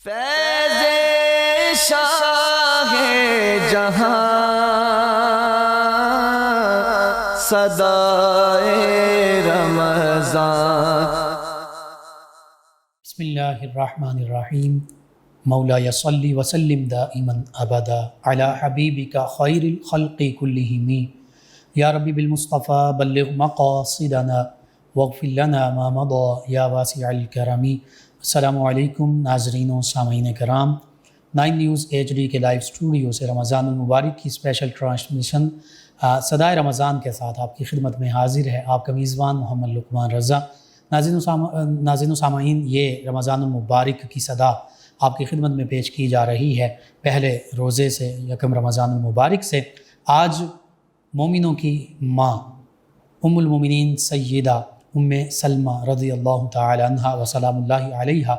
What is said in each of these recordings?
فیض شاہ جہاں صدائے رمضان۔ بسم اللہ الرحمن الرحیم۔ مولا صلی وسلم دائما ابدا علی حبیبک خیر الخلق کلہم، یا ربی بالمصطفیٰ بلغ مقاصدنا واغفر لنا ما مضى یا واسع الکرم۔ السلام علیکم ناظرین و سامعین کرام، 9 نیوز HD کے لائیو اسٹوڈیو سے رمضان المبارک کی اسپیشل ٹرانسمیشن صدائے رمضان کے ساتھ آپ کی خدمت میں حاضر ہے آپ کا میزبان محمد لقمان رضا۔ ناظرین و سامعین، یہ رمضان المبارک کی صدا آپ کی خدمت میں پیش کی جا رہی ہے پہلے روزے سے، یکم رمضان المبارک سے۔ آج مومنوں کی ماں ام المومنین سیدہ ام سلمہ رضی اللہ تعالی عنہا و سلام اللہ علیہا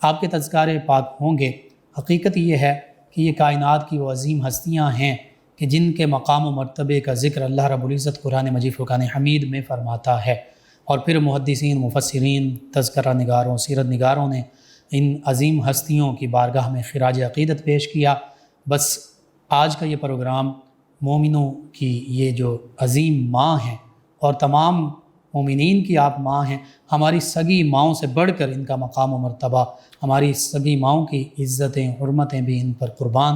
آپ کے تذکارے پاک ہوں گے۔ حقیقت یہ ہے کہ یہ کائنات کی وہ عظیم ہستیاں ہیں کہ جن کے مقام و مرتبے کا ذکر اللہ رب العزت قرآن مجید فرقان حمید میں فرماتا ہے، اور پھر محدثین، مفسرین، تذکرہ نگاروں، سیرت نگاروں نے ان عظیم ہستیوں کی بارگاہ میں خراج عقیدت پیش کیا۔ بس آج کا یہ پروگرام مومنوں کی یہ جو عظیم ماں ہیں اور تمام مومنین کی آپ ماں ہیں، ہماری سگی ماؤں سے بڑھ کر ان کا مقام و مرتبہ، ہماری سگی ماؤں کی عزتیں حرمتیں بھی ان پر قربان،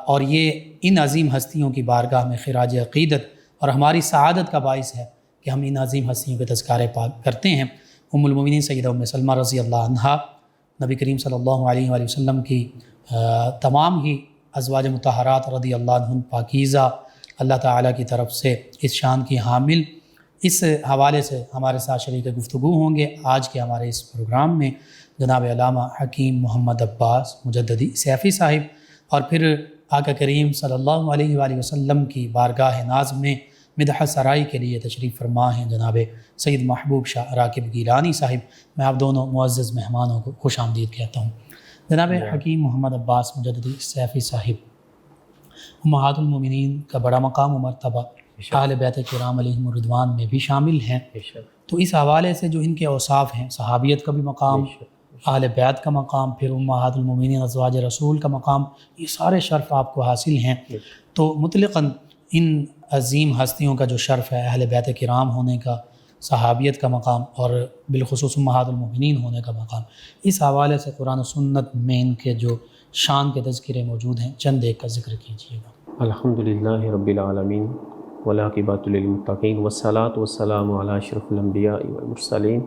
اور یہ ان عظیم ہستیوں کی بارگاہ میں خراج عقیدت اور ہماری سعادت کا باعث ہے کہ ہم ان عظیم ہستیوں کے تذکارے پاک کرتے ہیں۔ ام المومنین سیدہ ام سلمہ رضی اللہ عنہا نبی کریم صلی اللہ علیہ وآلہ وسلم کی تمام ہی ازواج مطہرات رضی اللہ عنہم پاکیزہ، اللہ تعالیٰ کی طرف سے اس شان کی حامل۔ اس حوالے سے ہمارے ساتھ شریک گفتگو ہوں گے آج کے ہمارے اس پروگرام میں جناب علامہ حکیم محمد عباس مجددی سیفی صاحب، اور پھر آقا کریم صلی اللہ علیہ وآلہ وسلم کی بارگاہ ناز میں مدح سرائی کے لیے تشریف فرما ہیں جناب سید محبوب شاہ راکب گیلانی صاحب۔ میں آپ دونوں معزز مہمانوں کو خوش آمدید کہتا ہوں۔ جناب حکیم محمد عباس مجددی سیفی صاحب، امہات المومنین کا بڑا مقام و مرتبہ اہل بیت کرام علیہم الرضوان میں بھی شامل ہیں، تو اس حوالے سے جو ان کے اوصاف ہیں، صحابیت کا بھی مقام، اہل بیت کا مقام، پھر امہات المومنین ازواج رسول کا مقام، یہ سارے شرف آپ کو حاصل ہیں۔ تو مطلقاً ان عظیم ہستیوں کا جو شرف ہے، اہل بیت کرام ہونے کا، صحابیت کا مقام، اور بالخصوص امہات المومنین ہونے کا مقام، اس حوالے سے قرآن و سنت میں ان کے جو شان کے تذکرے موجود ہیں، چند ایک کا ذکر کیجیے گا۔ الحمدللہ رب العالمین والعاقبۃ للمتقین والصلاۃ والسلام علی اشرف الانبیاء والمرسلین۔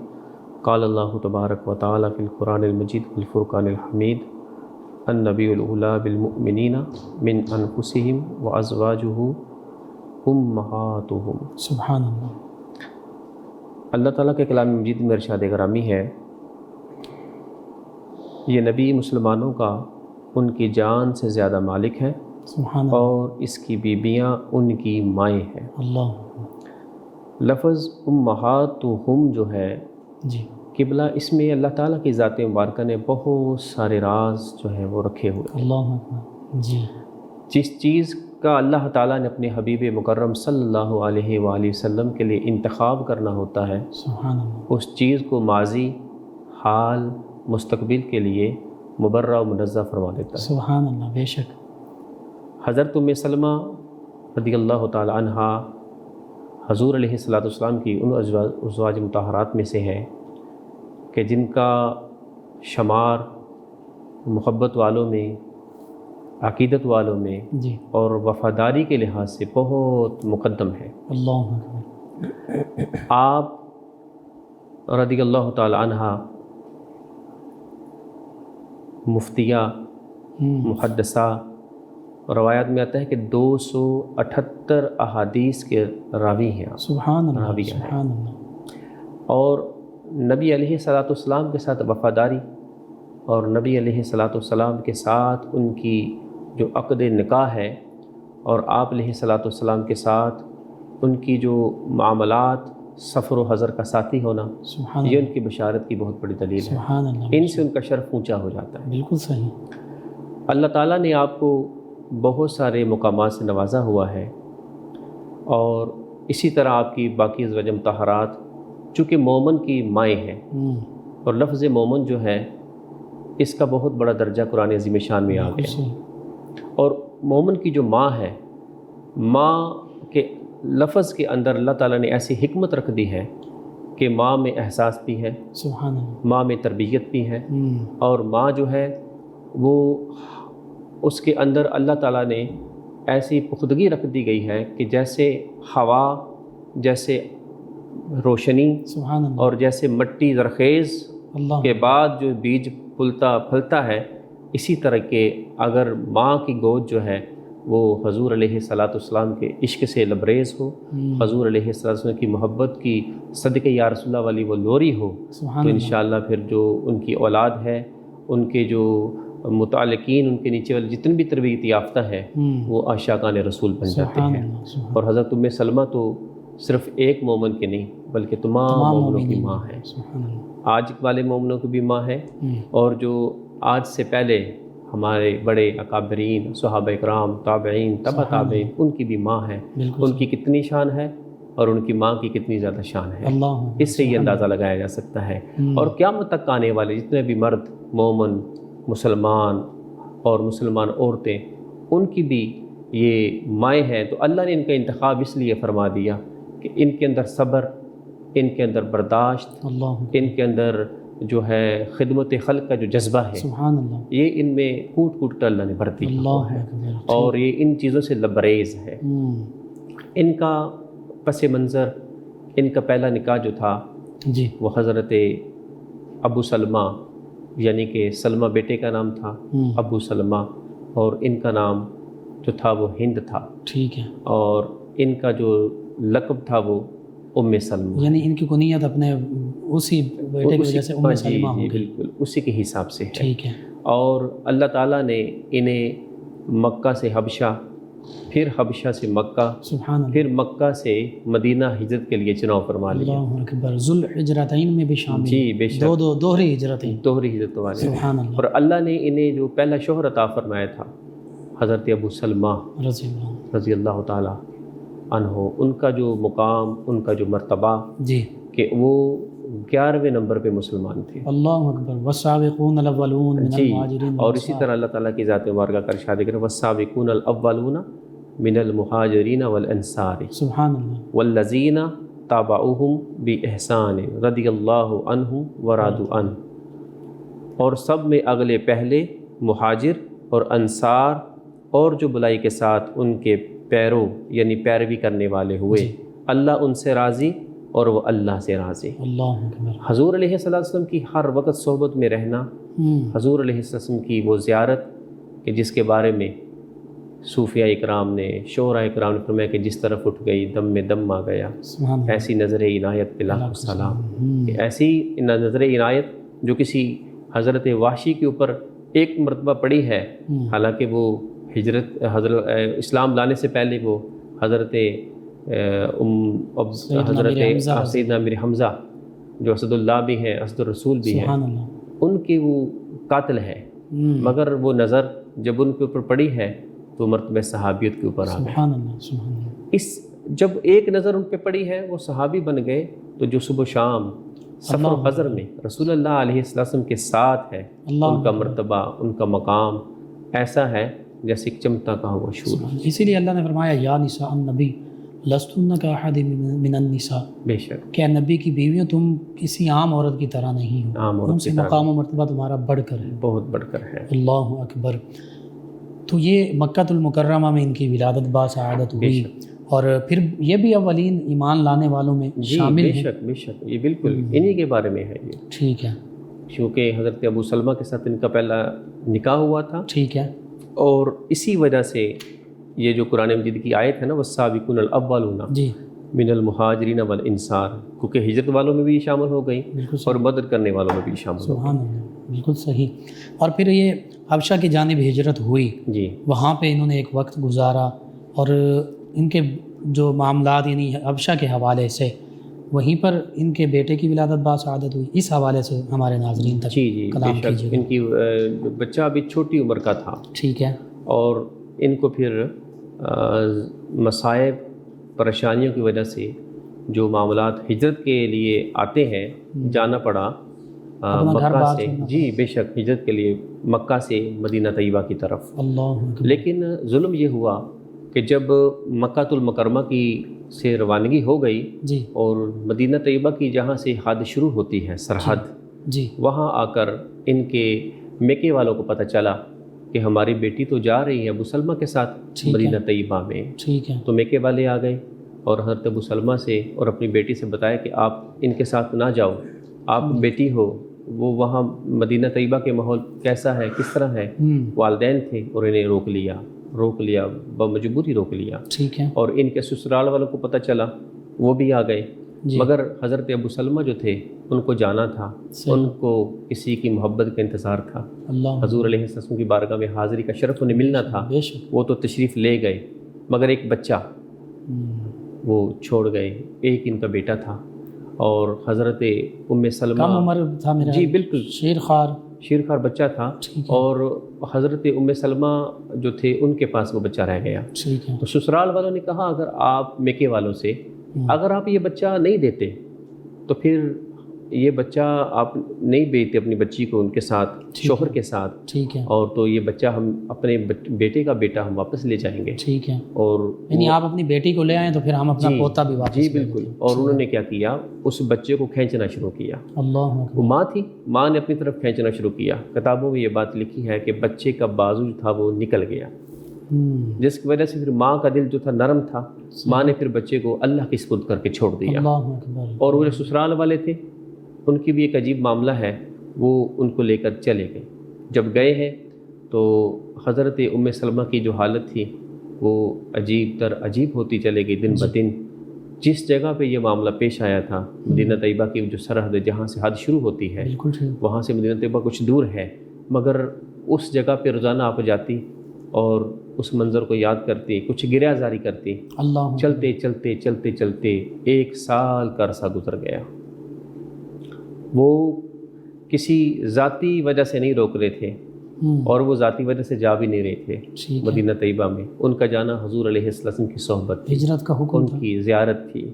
قال اللہ تبارک و تعالی فی القرآن المجید والفرقان الحمید، النبی الاولی بالمؤمنین من انفسہم وازواجہ امہاتہم۔ سبحان اللہ۔ اللہ تعالیٰ کے کلام مجید میں ارشاد گرامی ہے، یہ نبی مسلمانوں کا ان کی جان سے زیادہ مالک ہے، سبحان اللہ۔ اور اس کی بیویاں ان کی مائیں ہیں۔ اللہ۔ لفظ امہاتہم جو ہے جی قبلہ، اس میں اللہ تعالیٰ کی ذات مبارکہ نے بہت سارے راز جو ہیں وہ رکھے ہوئے ہیں۔ اللہ اکبر۔ جی جس چیز کا اللہ تعالیٰ نے اپنے حبیب مکرم صلی اللہ علیہ وآلہ وسلم کے لیے انتخاب کرنا ہوتا ہے، سبحان اللہ۔ اس چیز کو ماضی، حال، مستقبل کے لیے مبرہ و منزہ فرما دیتا ہے۔ سبحان اللہ، بے شک۔ حضرت ام سلمہ رضی اللہ تعالی عنہا حضور علیہ الصلوۃ والسلام کی ان ازواج مطہرات میں سے ہے کہ جن کا شمار محبت والوں میں، عقیدت والوں میں جی اور وفاداری کے لحاظ سے بہت مقدم ہے۔ اللہ اکبر۔ آپ رضی اللہ تعالی عنہا مفتیہ، محدثہ، روایات میں آتا ہے کہ 278 احادیث کے راوی ہیں آپ، سبحان اللہ، راویہ ہیں، سبحان اللہ۔ اور نبی علیہ الصلوۃ والسلام کے ساتھ وفاداری اور نبی علیہ الصلوۃ والسلام کے ساتھ ان کی جو عقد نکاح ہے، اور آپ علیہ الصلوۃ والسلام کے ساتھ ان کی جو معاملات، سفر و حضر کا ساتھی ہونا، سبحان یہ اللہ، ان کی بشارت کی بہت بڑی دلیل ہے۔ سبحان اللہ، ان سے ان کا شرف اونچا ہو جاتا ہے۔ بالکل صحیح۔ اللہ تعالیٰ نے آپ کو بہت سارے مقامات سے نوازا ہوا ہے، اور اسی طرح آپ کی باقی ازواج مطہرات چونکہ مومن کی مائیں ہیں، اور لفظ مومن جو ہے اس کا بہت بڑا درجہ قرآن عظیم شان میں آ گیا. اور مومن کی جو ماں ہے، ماں کے لفظ کے اندر اللہ تعالیٰ نے ایسی حکمت رکھ دی ہے کہ ماں میں احساس بھی ہے، سبحان اللہ. ماں میں تربیت بھی ہے، اور ماں جو ہے وہ اس کے اندر اللہ تعالیٰ نے ایسی پختگی رکھ دی گئی ہے کہ جیسے ہوا، جیسے روشنی، سبحان اللہ. اور جیسے مٹی زرخیز اللہ کے بعد جو بیج پھلتا ہے، اسی طرح کے اگر ماں کی گود جو ہے وہ حضور علیہ الصلاۃ والسلام کے عشق سے لبریز ہو، حضور علیہ الصلاۃ والسلام کی محبت کی صدقے یا رسول اللہ والی وہ لوری ہو، تو انشاءاللہ پھر جو ان کی اولاد ہے، ان کے جو متعلقین، ان کے نیچے والے جتنے بھی تربیت یافتہ ہے وہ عاشقان رسول بن جاتے ہیں. اور حضرت ام سلمہ تو صرف ایک مومن کے نہیں بلکہ تمام مومنوں کی ماں ہے. آج والے مومنوں کی بھی ماں ہے، اور جو آج سے پہلے ہمارے بڑے اکابرین، صحابہ اکرام، تابعین، تبع تابعین، ان کی بھی ماں ہے. ان کی کتنی شان ہے اور ان کی ماں کی کتنی زیادہ شان ہے، اس سے یہ اندازہ لگایا جا سکتا ہے. اور قیامت تک آنے والے جتنے بھی مرد، مومن، مسلمان اور مسلمان عورتیں، ان کی بھی یہ مائیں ہیں. تو اللہ نے ان کا انتخاب اس لیے فرما دیا کہ ان کے اندر صبر، ان کے اندر برداشت، ان کے اندر جو ہے خدمت خلق کا جو جذبہ ہے، سبحان اللہ، یہ ان میں کوٹ کوٹ کر اللہ نے بھر دیا ہے، اور یہ ان چیزوں سے لبریز ہے. ان کا پس منظر، ان کا پہلا نکاح جو تھا جی وہ حضرت ابو سلمہ، یعنی کہ سلمہ بیٹے کا نام تھا ابو سلمہ، اور ان کا نام جو تھا وہ ہند تھا. ٹھیک ہے. اور ان کا جو لقب تھا وہ ام سلمہ، یعنی ان کی کنیت اپنے اسی بیٹے کی وجہ سے ام سلمہ ہو گئی. بالکل اسی کے حساب سے ہے. ٹھیک ہے. اور اللہ تعالیٰ نے انہیں مکہ سے حبشہ، پھر حبشہ سے مکہ، سبحان اللہ، پھر مکہ سے مدینہ ہجرت کے لیے چناؤ فرما لیا. اللہ اکبر. ذوالحجرتین میں بھی شامل، جی بے شک، دوہری ہجرتیں، دوہری ہجرت والے. سبحان اللہ. اور اللہ نے انہیں جو پہلا شوہر عطا فرمایا تھا حضرت ابو سلمہ رضی اللہ تعالیٰ عنہ، ان کا جو مقام، ان کا جو مرتبہ، جی کہ وہ 11ویں نمبر پہ مسلمان تھے. اللہ اکبر. والسابقون الاولون من المہاجرین، اور اسی طرح اللہ تعالیٰ کی ذات مبارکہ کا ارشاد ہے والسابقون الاولون من المہاجرین والانصار، سبحان اللہ، والذین تابعوہم باحسان رضی اللہ عنہم ورضوا عنہ. اور سب میں اگلے پہلے مہاجر اور انصار، اور جو بلائی کے ساتھ ان کے پیرو یعنی پیروی کرنے والے ہوئے، اللہ ان سے راضی اور وہ اللہ سے راضی. اللہ اکبر. حضور علیہ الصلوۃ والسلام کی ہر وقت صحبت میں رہنا، حضور علیہ السلام کی وہ زیارت کہ جس کے بارے میں صوفیاء اکرام نے، شعراء اکرام نے فرمایا کہ جس طرف اٹھ گئی دم میں دم آ گیا، ایسی نظر عنایت پہ لاکھ سلام. کہ ایسی نظر عنایت جو کسی حضرت وحشی کے اوپر ایک مرتبہ پڑی ہے، حالانکہ وہ حضرت اسلام لانے سے پہلے وہ حضرت سیدنا امیر حمزہ جو اسد اللہ بھی ہیں، اسد الرسول بھی ہیں، ان کے وہ قاتل ہے، مگر وہ نظر جب ان کے اوپر پڑی ہے تو مرتبہ صحابیت کے اوپر آ گئی. جب ایک نظر ان پہ پڑی ہے وہ صحابی بن گئے، تو جو صبح و شام سفر و حضر میں رسول اللہ علیہ السلام کے ساتھ ہے، ان کا مرتبہ، ان کا مقام ایسا ہے جیسے ایک چمکتا کا ہوا شور. اسی لیے اللہ نے فرمایا یا نساء النبی لستن کاحد من النساء، بے شک کہ نبی کی بیویوں تم کسی عام عورت کی طرح نہیں ہو، ان سے مقام و مرتبہ تمہارا بڑھ کر ہے، بہت بڑھ کر ہے. اللہ اکبر. تو یہ مکہ المکرمہ میں ان کی ولادت باسعادت ہوئی، اور پھر یہ بھی اولین ایمان لانے والوں میں شامل ہیں. بے شک بے شک، یہ بالکل انہی کے بارے میں ہے یہ. ٹھیک ہے. کیونکہ حضرت ابو سلمہ کے ساتھ ان کا پہلا نکاح ہوا تھا. ٹھیک ہے. اور اسی وجہ سے یہ جو قرآن مجید کی آیت ہے نا والسابقون الاولون من المہاجرین والانصار، کیونکہ ہجرت والوں میں بھی شامل ہو گئی اور مدد کرنے والوں میں بھی شامل ہو گئی. سبحان اللہ، بالکل صحیح. اور پھر یہ حبشہ کی جانب ہجرت ہوئی، جی وہاں پہ انہوں نے ایک وقت گزارا، اور ان کے جو معاملات یعنی حبشہ کے حوالے سے وہیں پر ان کے بیٹے کی ولادت باسعادت ہوئی. اس حوالے سے ہمارے ناظرین تک جی کلام کیجیے گا. ان کی بچہ ابھی چھوٹی عمر کا تھا. ٹھیک ہے. اور ان کو پھر مصائب پریشانیوں کی وجہ سے جو معاملات ہجرت کے لیے آتے ہیں جانا پڑا، اپنا گھر مکہ بار سے، چھوڑنا جی بے شک ہجرت کے لیے مکہ سے مدینہ طیبہ کی طرف۔ اللہ اکبر۔ لیکن ظلم یہ ہوا کہ جب مکۃ المکرمہ کی سے روانگی ہو گئی جی اور مدینہ طیبہ کی جہاں سے حد شروع ہوتی ہے، سرحد، جی وہاں آ کر ان کے میکے والوں کو پتہ چلا کہ ہماری بیٹی تو جا رہی ہے ابو سلمہ کے ساتھ ٹھیک ہے۔ مدینہ طیبہ میں۔ ٹھیک ہے۔ تو میکے والے آ گئے اور حضرت ابو سلمہ سے اور اپنی بیٹی سے بتایا کہ آپ ان کے ساتھ نہ جاؤ، آپ بیٹی ہو، وہ وہاں مدینہ طیبہ کے ماحول کیسا ہے، کس طرح ہے۔ والدین تھے اور انہیں روک لیا بمجبوری روک لیا۔ ٹھیک ہے۔ اور ان کے سسرال والوں کو پتہ چلا، وہ بھی آ گئے، جی مگر حضرت ابو سلمہ جو تھے ان کو جانا تھا، ان کو کسی کی محبت کا انتظار تھا، اللہ حضور علیہ السلام کی بارگاہ میں حاضری کا شرف انہیں ملنا تھا۔ بے شک۔ وہ تو تشریف لے گئے، مگر ایک بچہ وہ چھوڑ گئے، ایک ان کا بیٹا تھا، اور حضرت ام سلمہ کم عمر تھا میرا؟ جی بالکل، شیرخوار بچہ تھا، اور حضرت ام سلمہ جو تھے ان کے پاس وہ بچہ رہ گیا۔ ٹھیک ہے۔ تو سسرال والوں نے کہا اگر آپ میکے والوں سے اگر آپ یہ بچہ نہیں دیتے تو پھر یہ بچہ آپ نہیں بیچتے اپنی بچی کو ان کے ساتھ، شوہر کے ساتھ، ٹھیک ہے، اور تو یہ بچہ ہم اپنے بیٹے کا بیٹا ہم واپس لے جائیں گے۔ ٹھیک ہے، اور یعنی آپ اپنی بیٹی کو لے آئیں تو پھر ہم اپنا پوتا بھی واپس جی بالکل۔ اور انہوں نے کیا کیا، اس بچے کو کھینچنا شروع کیا۔ اللہ وہ ماں تھی، ماں نے اپنی طرف کھینچنا شروع کیا۔ کتابوں میں یہ بات لکھی ہے کہ بچے کا بازو جو تھا وہ نکل گیا، جس کی وجہ سے پھر ماں کا دل جو تھا نرم تھا، ماں نے پھر بچے کو اللہ کے سپرد کر کے چھوڑ دیا۔ اور وہ جو سسرال والے تھے ان کی بھی ایک عجیب معاملہ ہے، وہ ان کو لے کر چلے گئے۔ جب گئے ہیں تو حضرت ام سلمہ کی جو حالت تھی وہ عجیب تر عجیب ہوتی چلے گئی دن بدن۔ جس جگہ پہ یہ معاملہ پیش آیا تھا، مدینہ طیبہ کی جو سرحد ہے جہاں سے حد شروع ہوتی ہے، وہاں سے مدینہ طیبہ کچھ دور ہے، مگر اس جگہ پہ روزانہ آپ جاتی اور اس منظر کو یاد کرتی، کچھ گریہ زاری کرتی۔ چلتے چلتے چلتے چلتے 1 سال کا عرصہ گزر گیا۔ وہ کسی ذاتی وجہ سے نہیں روک رہے تھے اور وہ ذاتی وجہ سے جا بھی نہیں رہے تھے مدینہ طیبہ میں۔ ان کا جانا حضور علیہ السلام کی صحبت تھی، ہجرت کا حکم، ان کی زیارت تھی،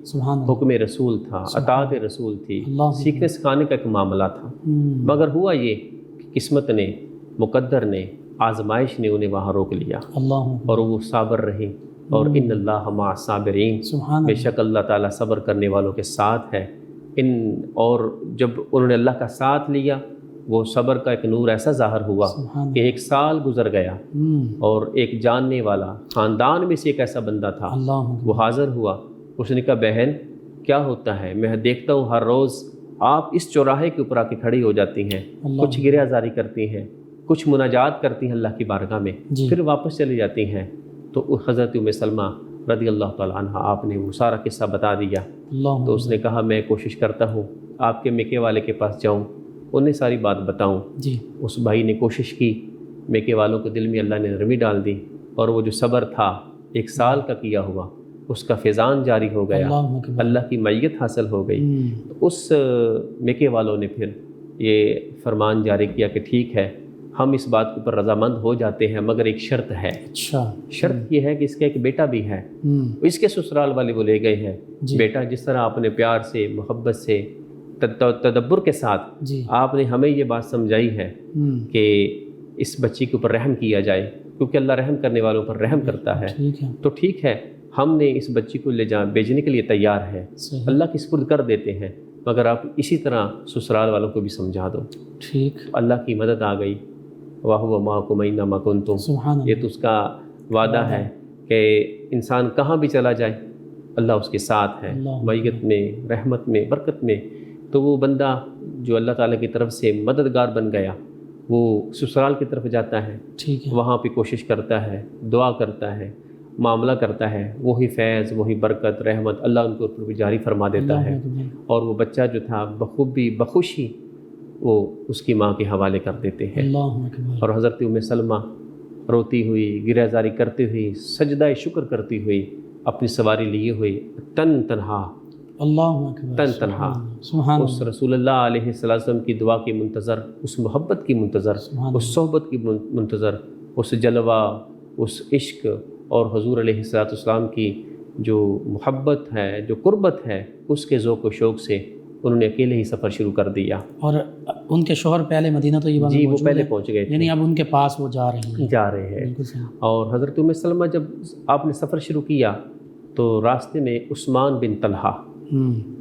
حکم رسول تھا، اطاعت رسول تھی، سیکھنے سکھانے کا ایک معاملہ تھا۔ مگر ہوا یہ کہ قسمت نے، مقدر نے، آزمائش نے انہیں وہاں روک لیا، اور وہ صابر رہے۔ اور ان اللہ مع الصابرین، بے شک اللہ تعالیٰ صبر کرنے والوں کے ساتھ ہے۔ اور جب انہوں نے اللہ کا ساتھ لیا، وہ صبر کا ایک نور ایسا ظاہر ہوا کہ 1 سال گزر گیا، اور ایک جاننے والا خاندان میں سے ایک ایسا بندہ تھا، وہ حاضر ہوا۔ اس نے کہا بہن کیا ہوتا ہے، میں دیکھتا ہوں ہر روز آپ اس چوراہے کے اوپر آ کے کھڑی ہو جاتی ہیں، کچھ گریہ زاری کرتی ہیں، کچھ مناجات کرتی ہیں اللہ کی بارگاہ میں، پھر واپس چلی جاتی ہیں۔ تو حضرت ام سلمہ رضی اللہ تعالیٰ عنہ آپ نے وہ سارا قصہ بتا دیا۔ تو اس نے کہا میں کوشش کرتا ہوں آپ کے میکے والے کے پاس جاؤں، انہیں ساری بات بتاؤں۔ اس بھائی نے کوشش کی، میکے والوں کے دل میں اللہ نے نرمی ڈال دی، اور وہ جو صبر تھا 1 سال کا کیا ہوا، اس کا فیضان جاری ہو گیا، اللہ کی معیت حاصل ہو گئی۔ اس میکے والوں نے پھر یہ فرمان جاری کیا کہ ٹھیک ہے ہم اس بات کے اوپر رضامند ہو جاتے ہیں، مگر ایک شرط ہے۔ شرط یہ ہے کہ اس کا ایک بیٹا بھی ہے، اس کے سسرال والے وہ لے گئے ہیں۔ بیٹا جس طرح آپ نے پیار سے، محبت سے، تدبر کے ساتھ آپ نے ہمیں یہ بات سمجھائی ہے کہ اس بچی کے اوپر رحم کیا جائے، کیونکہ اللہ رحم کرنے والوں پر رحم کرتا ہے، تو ٹھیک ہے ہم نے اس بچی کو بھیجنے کے لیے تیار ہے، اللہ کے سپرد کر دیتے ہیں، مگر آپ اسی طرح سسرال والوں کو بھی سمجھا دو۔ اللہ کی مدد آ گئی، وَهُوَ مَعَكُمْ أَيْنَمَا كُنتُمْ، یہ تو اس کا وعدہ ہے کہ انسان کہاں بھی چلا جائے اللہ اس کے ساتھ ہے، معیت میں، رحمت میں، برکت میں۔ تو وہ بندہ جو اللہ تعالیٰ کی طرف سے مددگار بن گیا، وہ سسرال کی طرف جاتا ہے، وہاں پہ کوشش کرتا ہے، دعا کرتا ہے، معاملہ کرتا ہے، وہی فیض، وہی برکت، رحمت اللہ ان کے اوپر بھی جاری فرما دیتا ہے۔ اور وہ بچہ جو تھا بخوبی، بخوشی وہ اس کی ماں کے حوالے کر دیتے ہیں۔ اور حضرت ام سلمہ روتی ہوئی، گریہ زاری کرتی ہوئی، سجدہ شکر کرتی ہوئی، اپنی سواری لیے ہوئی تنہا اس رسول اللہ علیہ السلام کی دعا کی منتظر، اس محبت کی منتظر، اس صحبت کی منتظر، اس جلوہ، اس عشق اور حضور علیہ السلام کی جو محبت ہے، جو قربت ہے، اس کے ذوق و شوق سے انہوں نے اکیلے ہی سفر شروع کر دیا. اور ان کے شوہر پہلے مدینہ طیبہ میں جی وہ موجود پہلے ہیں، پہنچ گئے تھے، یعنی اب ان کے پاس وہ جا رہی ہیں. جا رہے ہیں. بالکل صحیح. اور حضرت ام سلمہ جب آپ نے سفر شروع کیا تو راستے میں عثمان بن طلحہ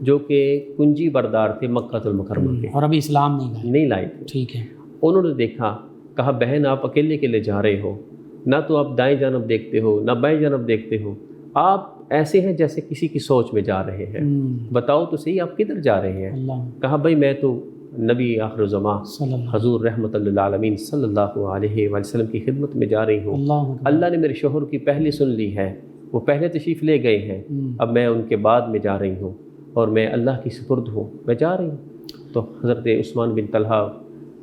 جو کہ کنجی بردار تھے مکہ المکرمہ کے، اور ابھی اسلام نہیں لائے تھے. ٹھیک ہے. انہوں نے دیکھا، کہا بہن آپ اکیلے اکیلے جا رہے ہو، نہ تو آپ دائیں جانب دیکھتے ہو نہ بائیں جانب دیکھتے ہو، آپ ایسے ہیں جیسے کسی کی سوچ میں جا رہے ہیں، بتاؤ تو صحیح آپ کدھر جا رہے ہیں؟ اللہ کہا بھائی میں تو نبی آخر الزمان صلی اللہ حضور رحمت للعالمین صلی اللہ علیہ وآلہ وسلم کی خدمت میں جا رہی ہوں. اللہ اللہ نے میرے شوہر کی پہلے سن لی ہے، وہ پہلے تشریف لے گئے ہیں، اب میں ان کے بعد میں جا رہی ہوں اور میں اللہ کی سپرد ہوں، میں جا رہی ہوں. تو حضرت عثمان بن طلحہ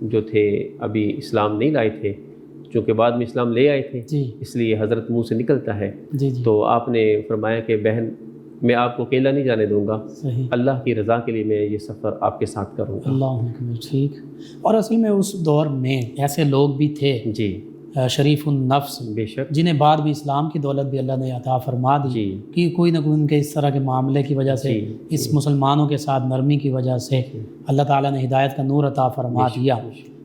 جو تھے ابھی اسلام نہیں لائے تھے، چونکہ بعد میں اسلام لے آئے تھے، جی اس لیے حضرت منہ سے نکلتا ہے. جی جی تو آپ نے فرمایا کہ بہن میں آپ کو اکیلا نہیں جانے دوں گا، صحیح. اللہ کی رضا کے لیے میں یہ سفر آپ کے ساتھ کروں گا. اللہ اکبر. ٹھیک. اور اصل میں اس دور میں ایسے لوگ بھی تھے جی شریف النفس، بے شک. جنہیں بعد بھی اسلام کی دولت بھی اللہ نے عطا فرما دی، جی کہ کوئی نہ کوئی ان کے اس طرح کے معاملے کی وجہ سے، جی اس مسلمانوں کے ساتھ نرمی کی وجہ سے اللہ تعالیٰ نے ہدایت کا نور عطا فرما دیا.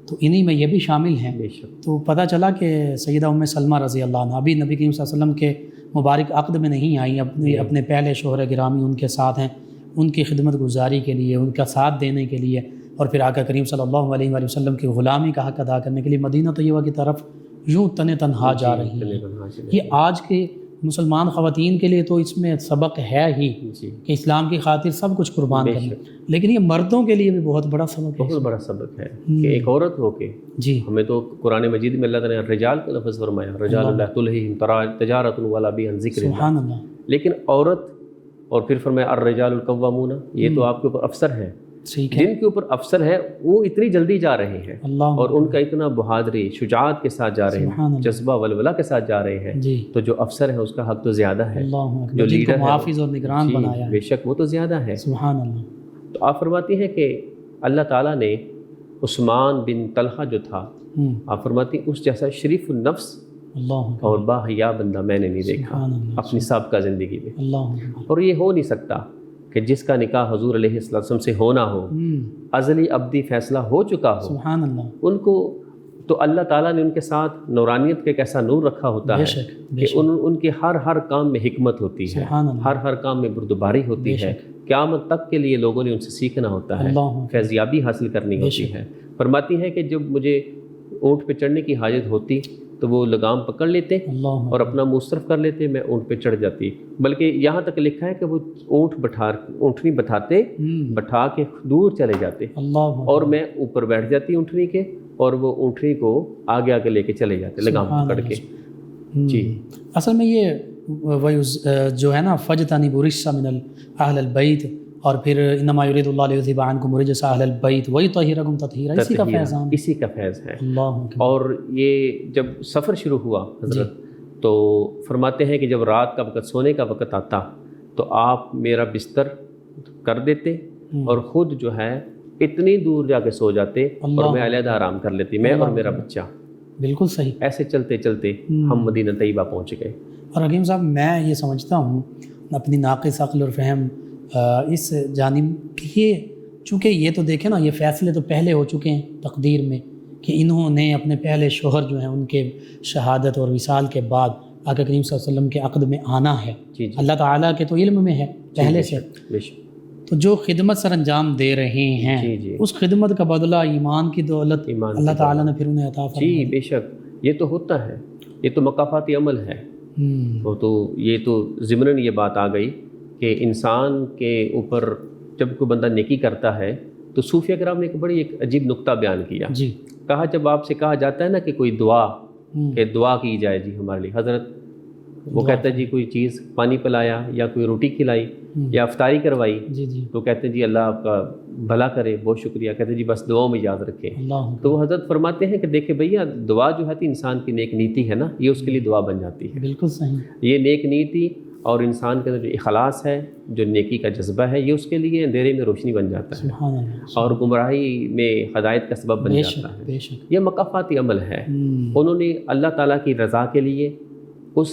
تو انہی میں یہ بھی شامل ہیں. بے شک. تو پتہ چلا کہ سیدہ ام سلمہ رضی اللہ عنہا ابھی نبی کریم صلی اللہ علیہ وسلم کے مبارک عقد میں نہیں آئیں، اپنے پہلے شوہر گرامی ان کے ساتھ ہیں، ان کی خدمت گزاری کے لیے، ان کا ساتھ دینے کے لیے، اور پھر آقا کریم صلی اللہ علیہ وآلہ وسلم کی غلامی کا حق ادا کرنے کے لیے مدینہ طیبہ کی طرف یوں تنہا جا رہی ہیں. یہ آج کے مسلمان خواتین کے لیے تو اس میں سبق ہے ہی جی کہ اسلام کی خاطر سب کچھ قربان کرنا، لیکن یہ مردوں کے لیے بھی بہت بڑا سبق ہے. بہت بڑا سبق ہے کہ ایک عورت ہو کے، جی ہمیں تو قرآن مجید میں اللہ تعالیٰ نے رجال کا لفظ فرمایا، رجال اللہ تلہیہم تجارت ولا بیع عن ذکر اللہ، سبحان اللہ. لیکن عورت، اور پھر فرمایا الرجال القوامون، یہ تو آپ کے اوپر افسر ہیں، ٹھیک ہے. جن کے اوپر افسر ہے وہ اتنی جلدی جا رہے ہیں اللہ اور ان کا اتنا بہادری شجاعت کے ساتھ جا رہے سبحان ہیں، اللہ. جذبہ ولولہ کے ساتھ جا رہے ہیں. جی تو جو افسر ہے اس کا حق تو زیادہ ہے، اللہ جو اکبر. جن لیڈر کو ہے محافظ اور نگران جی بنایا ہے. بے شک وہ تو زیادہ ہے. سبحان اللہ. تو آپ فرماتی ہیں کہ اللہ تعالیٰ نے عثمان بن طلحہ جو تھا، آپ فرماتی ہیں اس جیسا شریف النفس اللہ اکبر. اور باحیا بندہ میں نے نہیں دیکھا سبحان اللہ. اپنی سابقہ زندگی میں. اللہ اکبر. اور یہ ہو نہیں سکتا کہ جس کا نکاح حضور علیہ السلام سے ہونا ہو، ازلی ابدی فیصلہ ہو چکا ہو، سبحان اللہ. ان کو تو اللہ تعالیٰ نے ان کے ساتھ نورانیت کا ایک ایسا نور رکھا ہوتا بے ہے شک بے کہ شک. ان کے ہر کام میں حکمت ہوتی ہے، سبحان اللہ. ہر کام میں بردباری ہوتی بے ہے. قیامت تک کے لیے لوگوں نے ان سے سیکھنا ہوتا ہے، اللہ اکبر. فیضیابی حاصل کرنی بے ہوتی شک. ہے. فرماتی ہے کہ جب مجھے اونٹ پہ چڑھنے کی حاجت ہوتی تو وہ لگام پکڑ لیتے اللہ اور اپنا منہ صرف کر لیتے، میں اونٹ پہ چڑھ جاتی. بلکہ یہاں تک لکھا ہے کہ وہ اونٹنی بٹھا کے دور چلے جاتے اللہ اور میں اوپر بیٹھ جاتی اونٹنی کے، اور وہ اونٹنی کو آگے آگے لے کے چلے جاتے لگام پکڑ کے. جی اصل میں یہ جو ہے نا فجتنبوا الرجس من اہل البیت، اور پھر انما یرید اللہ لیذھب عنکم الرجس اہل البیت ویطہرکم تطہیرا، اسی کا فیضان، اسی کا فیض ہے. اللہ اکبر. اور یہ جب سفر شروع ہوا حضرت تو فرماتے ہیں کہ جب رات کا وقت، سونے کا وقت آتا تو آپ میرا بستر کر دیتے اور خود جو ہے اتنی دور جا کے سو جاتے اور میں علیحدہ آرام کر لیتی، میں اور میرا بچہ. بالکل صحیح. ایسے چلتے چلتے ہم مدینہ طیبہ پہنچ گئے. اور حکیم صاحب میں یہ سمجھتا ہوں اپنی ناقص عقل اور فہم اس جانب کہ یہ چونکہ یہ تو دیکھیں نا، یہ فیصلے تو پہلے ہو چکے ہیں تقدیر میں کہ انہوں نے اپنے پہلے شوہر جو ہیں ان کے شہادت اور وصال کے بعد آقا کریم صلی اللہ علیہ وسلم کے عقد میں آنا ہے. جی جی اللہ تعالیٰ کے تو علم میں ہے پہلے سے. بے شک. تو جو خدمت سر انجام دے رہے ہیں جی جی اس خدمت کا بدلہ ایمان کی دولت اللہ تعالیٰ نے پھر انہیں عطا فرمایا. جی بے شک. یہ تو ہوتا ہے، یہ تو مکافاتی عمل ہے. وہ تو یہ تو ضمناً یہ بات آ گئی کہ انسان کے اوپر جب کوئی بندہ نیکی کرتا ہے تو صوفیہ کرام نے ایک عجیب نقطہ بیان کیا. جی کہا جب آپ سے کہا جاتا ہے نا کہ کوئی دعا، کہ دعا کی جائے جی ہمارے لیے، حضرت وہ کہتا ہے جی کوئی چیز پانی پلایا یا کوئی روٹی کھلائی یا افطاری کروائی، جی جی تو کہتے ہیں جی اللہ آپ کا بھلا کرے، بہت شکریہ، کہتے ہیں جی بس دعاؤں میں یاد رکھیں. اللہ. تو وہ حضرت فرماتے ہیں کہ دیکھیں بھیا، دعا جو ہے انسان کی نیک نیتی ہے نا، یہ اس کے لیے دعا بن جاتی ہے. بالکل صحیح. یہ نیک نیتی اور انسان کے اندر جو اخلاص ہے، جو نیکی کا جذبہ ہے، یہ اس کے لیے اندھیرے میں روشنی بن جاتا ہے سبحان اللہ. اور گمراہی میں ہدایت کا سبب بن بے جاتا شک ہے. بے شک. یہ مکافاتی عمل ہے. انہوں نے اللہ تعالیٰ کی رضا کے لیے اس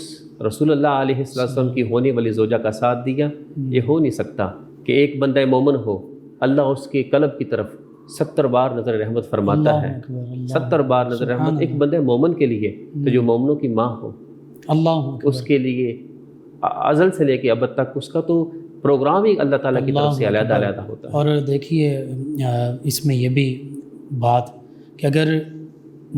رسول اللہ علیہ السلام کی ہونے والی زوجہ کا ساتھ دیا. یہ ہو نہیں سکتا کہ ایک بندہ مومن ہو اللہ اس کے قلب کی طرف 70 بار نظر رحمت فرماتا ہے، 70 بار نظر رحمت ایک بندے مومن کے لیے، تو جو مومنوں کی ماں ہو اس کے لیے ازل سے لے کے ابد تک اس کا تو پروگرام ہی اللہ تعالیٰ کی طرف سے علیحدہ علیحدہ ہوتا ہے۔ اور دیکھیے اس میں یہ بھی بات کہ اگر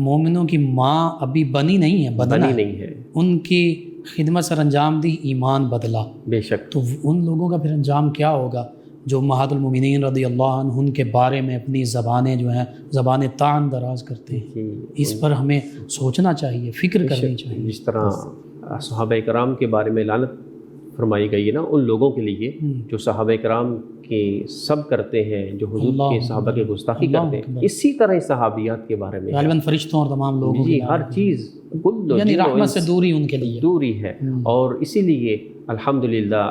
مومنوں کی ماں ابھی بنی نہیں ہے، بنی نہیں ہے، ان کی خدمت سر انجام دی، ایمان بدلا، بے شک، تو ان لوگوں کا پھر انجام کیا ہوگا جو امہات المومنین رضی اللہ عنہن کے بارے میں اپنی زبانیں جو ہیں زبان طعن دراز کرتے ہیں۔ اس پر ہمیں سوچنا چاہیے، فکر کرنی چاہیے۔ جس طرح صحابہ کرام کے بارے میں لعنت فرمائی گئی ہے نا ان لوگوں کے لیے جو صحابہ کرام کی سب کرتے ہیں، جو حضور کے صحابہ کے گستاخی کرتے ہیں، اسی طرح صحابیات کے بارے میں غالباً فرشتوں اور تمام لوگوں جی ہر چیز یعنی رحمت سے دوری ان کے لیے دوری ہے۔ اور اسی لیے الحمدللہ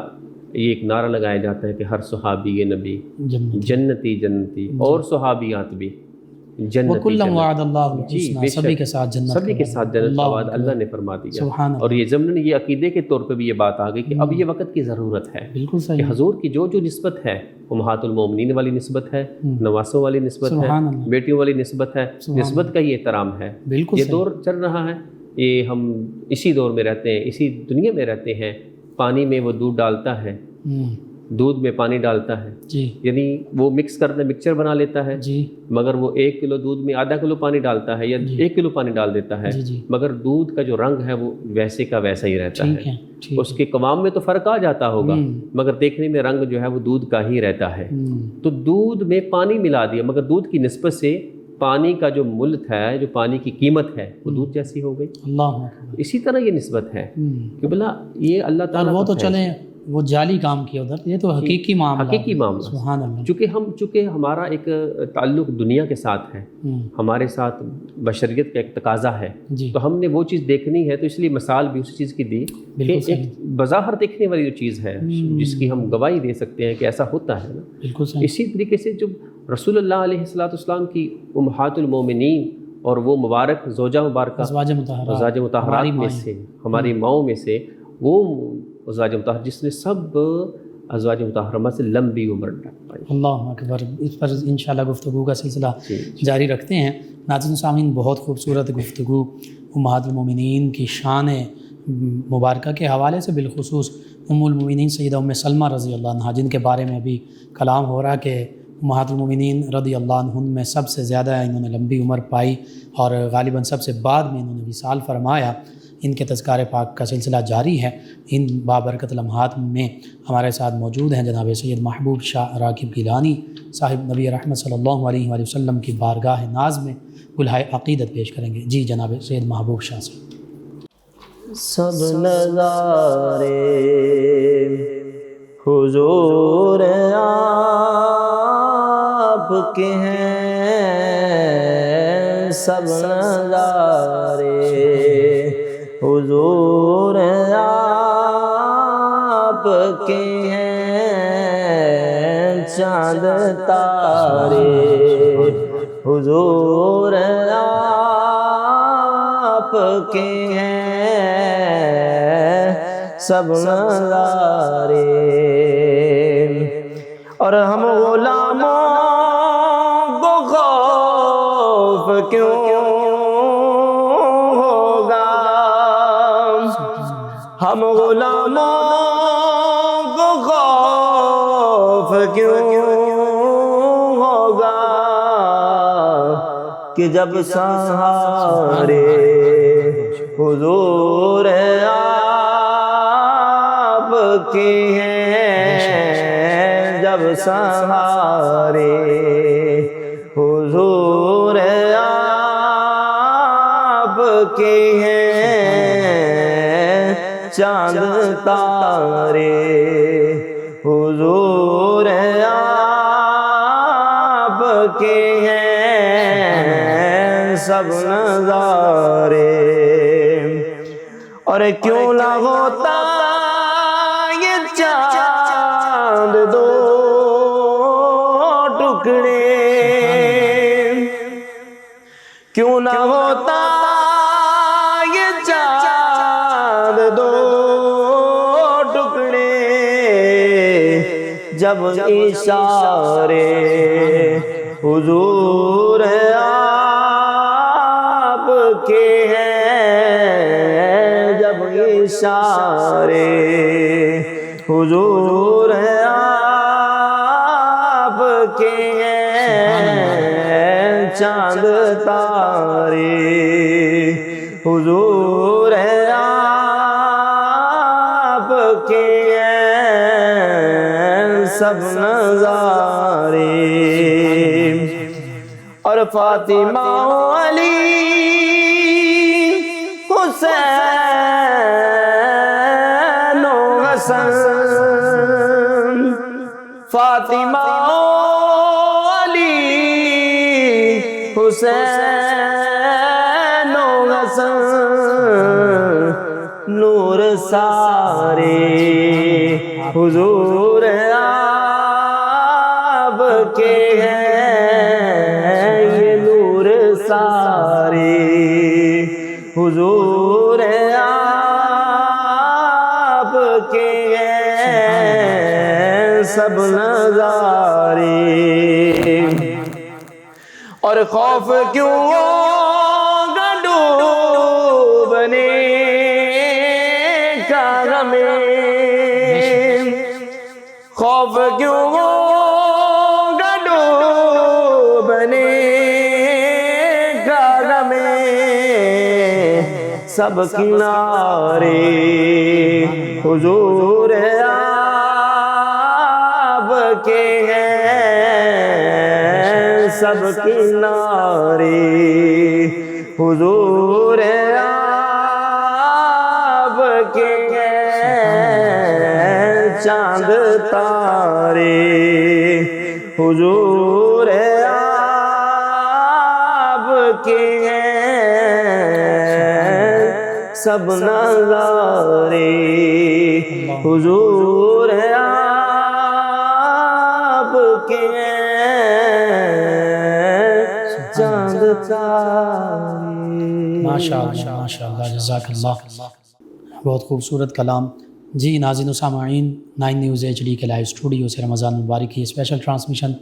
یہ ایک نعرہ لگایا جاتا ہے کہ ہر صحابی نبی جنتی جنتی اور صحابیات بھی جنتی وَكُلًّا وَعَدَ اللَّهُ جی الْحُسْنَى، سبھی کے ساتھ جنت، سبھی کے ساتھ جنت کا وعدہ اللہ نے فرما دیا۔ اور یہ ضمن یہ عقیدے کے طور پہ بھی یہ بات آ گئی کہ اب یہ وقت کی ضرورت ہے بالکل کہ صحیح، حضور کی جو نسبت ہے امہات المومنین والی نسبت ہے، نواسوں والی نسبت ہے، بیٹیوں والی نسبت ہے، نسبت کا یہ احترام ہے۔ بالکل یہ دور چل رہا ہے، یہ ہم اسی دور میں رہتے ہیں، اسی دنیا میں رہتے ہیں۔ پانی میں وہ دودھ ڈالتا ہے، دودھ میں پانی ڈالتا ہے، جی یعنی وہ مکس کرتے مکسچر بنا لیتا ہے، جی مگر وہ 1 کلو دودھ میں آدھا کلو پانی ڈالتا ہے یا 1 کلو پانی ڈال دیتا ہے، جی مگر دودھ کا جو رنگ ہے وہ ویسے کا ویسا ہی رہتا ٹھیک ہے۔ ہے، ٹھیک اس کے قوام میں تو فرق آ جاتا ہوگا مگر دیکھنے میں رنگ جو ہے وہ دودھ کا ہی رہتا ہے۔ تو دودھ میں پانی ملا دیا مگر دودھ کی نسبت سے پانی کا جو ملت ہے، جو پانی کی قیمت ہے وہ دودھ جیسی ہو گئی۔ اللہ اسی طرح یہ نسبت ہے کہ بلا یہ اللہ تعالیٰ وہ تو چلیں وہ جالی کام کیا ادھر، یہ تو حقیقی معاملہ، حقیقی معاملہ، سبحان اللہ۔ چونکہ ہمارا ایک تعلق دنیا کے ساتھ ہے، ہمارے ساتھ بشریت کا ایک تقاضا ہے، تو ہم نے وہ چیز دیکھنی ہے، تو اس لیے مثال بھی اسی چیز کی دی کہ ایک بظاہر دیکھنے والی جو چیز ہے جس کی ہم گواہی دے سکتے ہیں کہ ایسا ہوتا ہے نا، بالکل صحیح۔ اسی طریقے سے جو رسول اللہ علیہ السلام کی امہات المومنین اور وہ مبارک زوجہ مبارکہ ازواج مطہرات میں سے، ہماری ماؤں میں سے وہ ازواج مطہرہ جس نے سب ازواج مطہرہ سے لمبی عمر پائی۔ اللہ اکبر۔ اس پر انشاءاللہ گفتگو کا سلسلہ جاری رکھتے ہیں۔ ناظرین سامعین، بہت خوبصورت گفتگو امہات المومنین کی شان مبارکہ کے حوالے سے، بالخصوص ام المومنین سیدہ ام سلمہ رضی اللہ عنہا، جن کے بارے میں ابھی کلام ہو رہا کہ امہات المومنین رضی اللہ عنہن میں سب سے زیادہ انہوں نے لمبی عمر پائی اور غالباً سب سے بعد میں انہوں نے وصال فرمایا۔ ان کے تذکار پاک کا سلسلہ جاری ہے۔ ان بابرکت لمحات میں ہمارے ساتھ موجود ہیں جناب سید محبوب شاہ راغب گیلانی صاحب، نبی رحمت صلی اللہ علیہ وآلہ وسلم کی بارگاہ ناز میں گلہائے عقیدت پیش کریں گے۔ جی جناب سید محبوب شاہ سے۔ سب نظارے حضور آپ کے ہیں، سب نظارے حضور آپ کے ہیں، چاند تارے حضور آپ کے ہیں، سب نظارے، اور ہم غلاموں کو خوف کیوں ہم غلاموں کو خوف کیوں ہوگا کہ جب سہارے حضور آپ کے ہیں، جب سہارے حضور آپ کے ہیں، چاند تارے حضور آپ کے ہیں، سب نظارے، اور کیوں نہ ہوتا یہ چاند دو ٹکڑے، کیوں نہ ہوتا یہ چاند دو ٹکڑے، جب اشارے حضور آپ کے ہیں، جب اشارے حضور آپ کے ہیں، چاند تارے حضور آپ کے ہیں، سب نظارے، اور فاطمہ علی حسین و حسن، فاطمہ علی حسین و حسن، نور سارے حضور آپ کے ہیں، یہ نور سارے حضور آپ کے ہیں، سب نظارے، اور خوف کیوں ہوگا ڈوبنے کا ہمیں، خوف کیوں ہوگا ڈوبنے کا ہمیں، سب کنارے حضور آپ کے ہیں، سب کنارے حضور آپ کے ہیں، چاند تارے حضور آپ کے ہیں، سب نظارے حضور آپ کے ہیں، چاند تارے۔ ماشاءاللہ ماشاءاللہ، جزاک اللہ، بہت خوبصورت کلام۔ جی ناظرین و سامعین، 9 نیوز HD کے لائیو اسٹوڈیو سے رمضان المبارک کی اسپیشل ٹرانسمیشن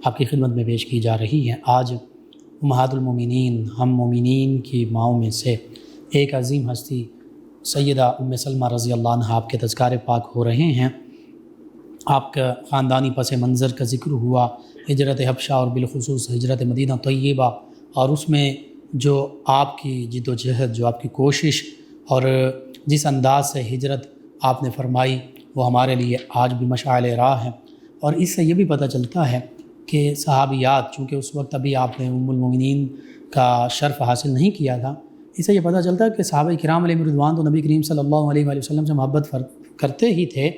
آپ کی خدمت میں پیش کی جا رہی ہے۔ آج امہات المومنین، ہم مومنین کی ماؤں میں سے ایک عظیم ہستی سیدہ ام سلمہ رضی اللہ عنہ آپ کے تذکار پاک ہو رہے ہیں۔ آپ کا خاندانی پس منظر کا ذکر ہوا، ہجرت حبشہ اور بالخصوص ہجرت مدینہ طیبہ، اور اس میں جو آپ کی جد و جہد، جو آپ کی کوشش اور جس انداز سے ہجرت آپ نے فرمائی، وہ ہمارے لیے آج بھی مشعل راہ ہے۔ اور اس سے یہ بھی پتہ چلتا ہے کہ صحابیات، چونکہ اس وقت ابھی آپ نے ام المومنین کا شرف حاصل نہیں کیا تھا، اس سے یہ پتہ چلتا ہے کہ صحابہ کرام علیہم رضوان تو نبی کریم صلی اللہ علیہ وآلہ وسلم سے محبت کرتے ہی تھے۔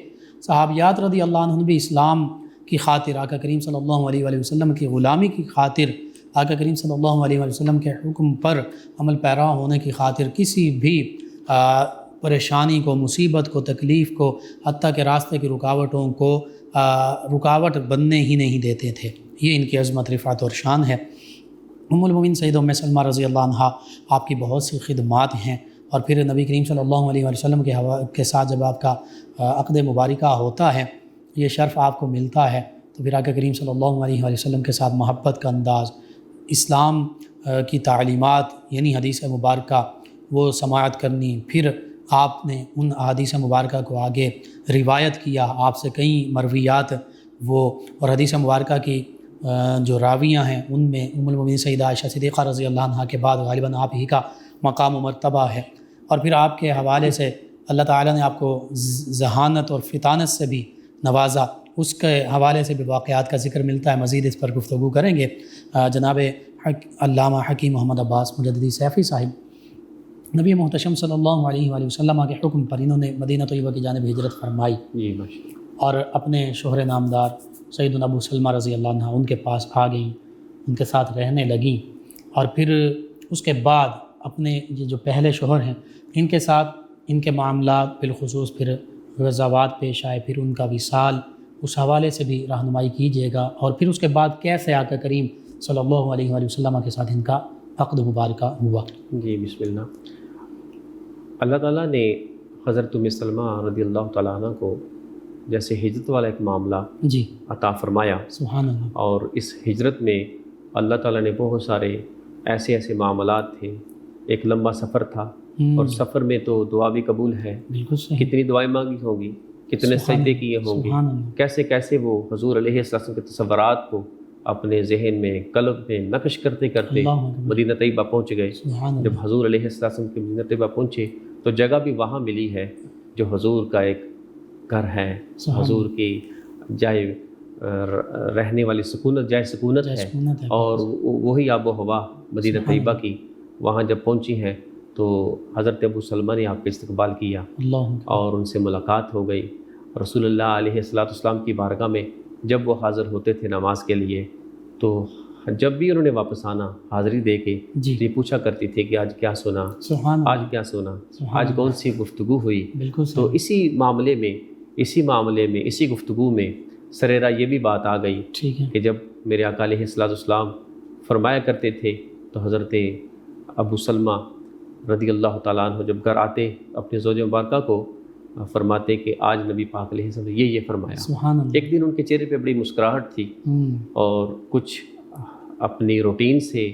صحابیات رضی اللہ عنہ بھی اسلام کی خاطر، آقا کریم صلی اللہ علیہ وآلہ وسلم کی غلامی کی خاطر، آقا کریم صلی اللہ علیہ وآلہ وسلم کے حکم پر عمل پیرا ہونے کی خاطر کسی بھی پریشانی کو، مصیبت کو، تکلیف کو، حتیٰ کہ راستے کی رکاوٹوں کو رکاوٹ بننے ہی نہیں دیتے تھے۔ یہ ان کی عظمت، رفعت اور شان ہے۔ ام المومنین سیدہ ام سلمہ رضی اللہ عنہ آپ کی بہت سی خدمات ہیں، اور پھر نبی کریم صلی اللہ علیہ وآلہ وسلم کے ساتھ جب آپ کا عقد مبارکہ ہوتا ہے، یہ شرف آپ کو ملتا ہے، تو پھر آقا کریم صلی اللہ علیہ وآلہ وسلم کے ساتھ محبت کا انداز، اسلام کی تعلیمات یعنی حدیث مبارکہ وہ سماعت کرنی، پھر آپ نے ان احادیث مبارکہ کو آگے روایت کیا، آپ سے کئی مرویات وہ، اور حدیث مبارکہ کی جو راویاں ہیں ان میں ام المومنین سیدہ عائشہ صدیقہ رضی اللہ عنہ کے بعد غالباً آپ ہی کا مقام و مرتبہ ہے۔ اور پھر آپ کے حوالے سے اللہ تعالیٰ نے آپ کو ذہانت اور فطانت سے بھی نوازا، اس کے حوالے سے بھی واقعات کا ذکر ملتا ہے۔ مزید اس پر گفتگو کریں گے جناب علامہ حکیم محمد عباس مجددی سیفی صاحب۔ نبی محتشم صلی اللہ علیہ وآلہ وسلم کے حکم پر انہوں نے مدینہ طیبہ کی جانب ہجرت فرمائی، اور اپنے شوہر نامدار سیدنا ابو سلمہ رضی اللہ عنہ ان کے پاس آ گئیں، ان کے ساتھ رہنے لگیں، اور پھر اس کے بعد اپنے یہ جو پہلے شوہر ہیں ان کے ساتھ ان کے معاملات، بالخصوص پھر غزوات پیش آئے، پھر ان کا وصال، اس حوالے سے بھی رہنمائی کیجیے گا، اور پھر اس کے بعد کیسے آقا کریم صلی اللہ علیہ وآلہ وسلم کے ساتھ ان کا عقد مبارکہ ہوا۔ جی بسم اللہ۔ اللہ تعالیٰ نے حضرت ام سلمہ رضی اللہ تعالیٰ عنہ کو جیسے ہجرت والا ایک معاملہ جی عطا فرمایا، سبحان اللہ. اور اس ہجرت میں اللہ تعالیٰ نے بہت سارے ایسے معاملات تھے. ایک لمبا سفر تھا، اور سفر میں تو دعا بھی قبول ہے. بالکل صحیح. کتنی دعائیں مانگی ہوں گی، کتنے سجدے کیے ہوں گے، سبحان اللہ. کیسے کیسے وہ حضور علیہ السلام کے تصورات کو اپنے ذہن میں، قلب میں نقش کرتے کرتے اللہ اکبر. مدینہ طیبہ پہنچ گئے. سبحان جب اللہ. حضور علیہ السلام کے مدینہ طیبہ پہنچے تو جگہ بھی وہاں ملی ہے جو حضور کا ایک گھر ہے، سبحان حضور کی جائے رہنے والی سکونت، جائے سکونت ہے، سکونت ہے. اور وہی آب و ہوا مدینہ سبحان طیبہ کی. وہاں جب پہنچی ہیں تو حضرت ابو سلمہ نے آپ کا استقبال کیا اللہ اکبر. اور ان سے ملاقات ہو گئی. رسول اللہ علیہ السلام کی بارگاہ میں جب وہ حاضر ہوتے تھے نماز کے لیے، تو جب بھی انہوں نے واپس آنا حاضری دے کے جی یہ پوچھا کرتی تھی کہ آج کیا سنا، سبحان آج اللہ. کیا سنا، سبحان آج کون سی گفتگو ہوئی. بالکل تو صحیح. اسی اسی گفتگو میں سریرا یہ بھی بات آ گئی ٹھیک ہے. کہ جب میرے آقا علیہ السلام فرمایا کرتے تھے تو حضرت ابو سلمہ رضی اللہ تعالیٰ عنہ جب گھر آتے اپنے زوج مبارکہ کو فرماتے کہ آج نبی پاک علیہ السلام نے یہ فرمایا. سبحان اللہ. ایک دن ان کے چہرے پہ بڑی مسکراہٹ تھی، اور کچھ اپنی روٹین سے،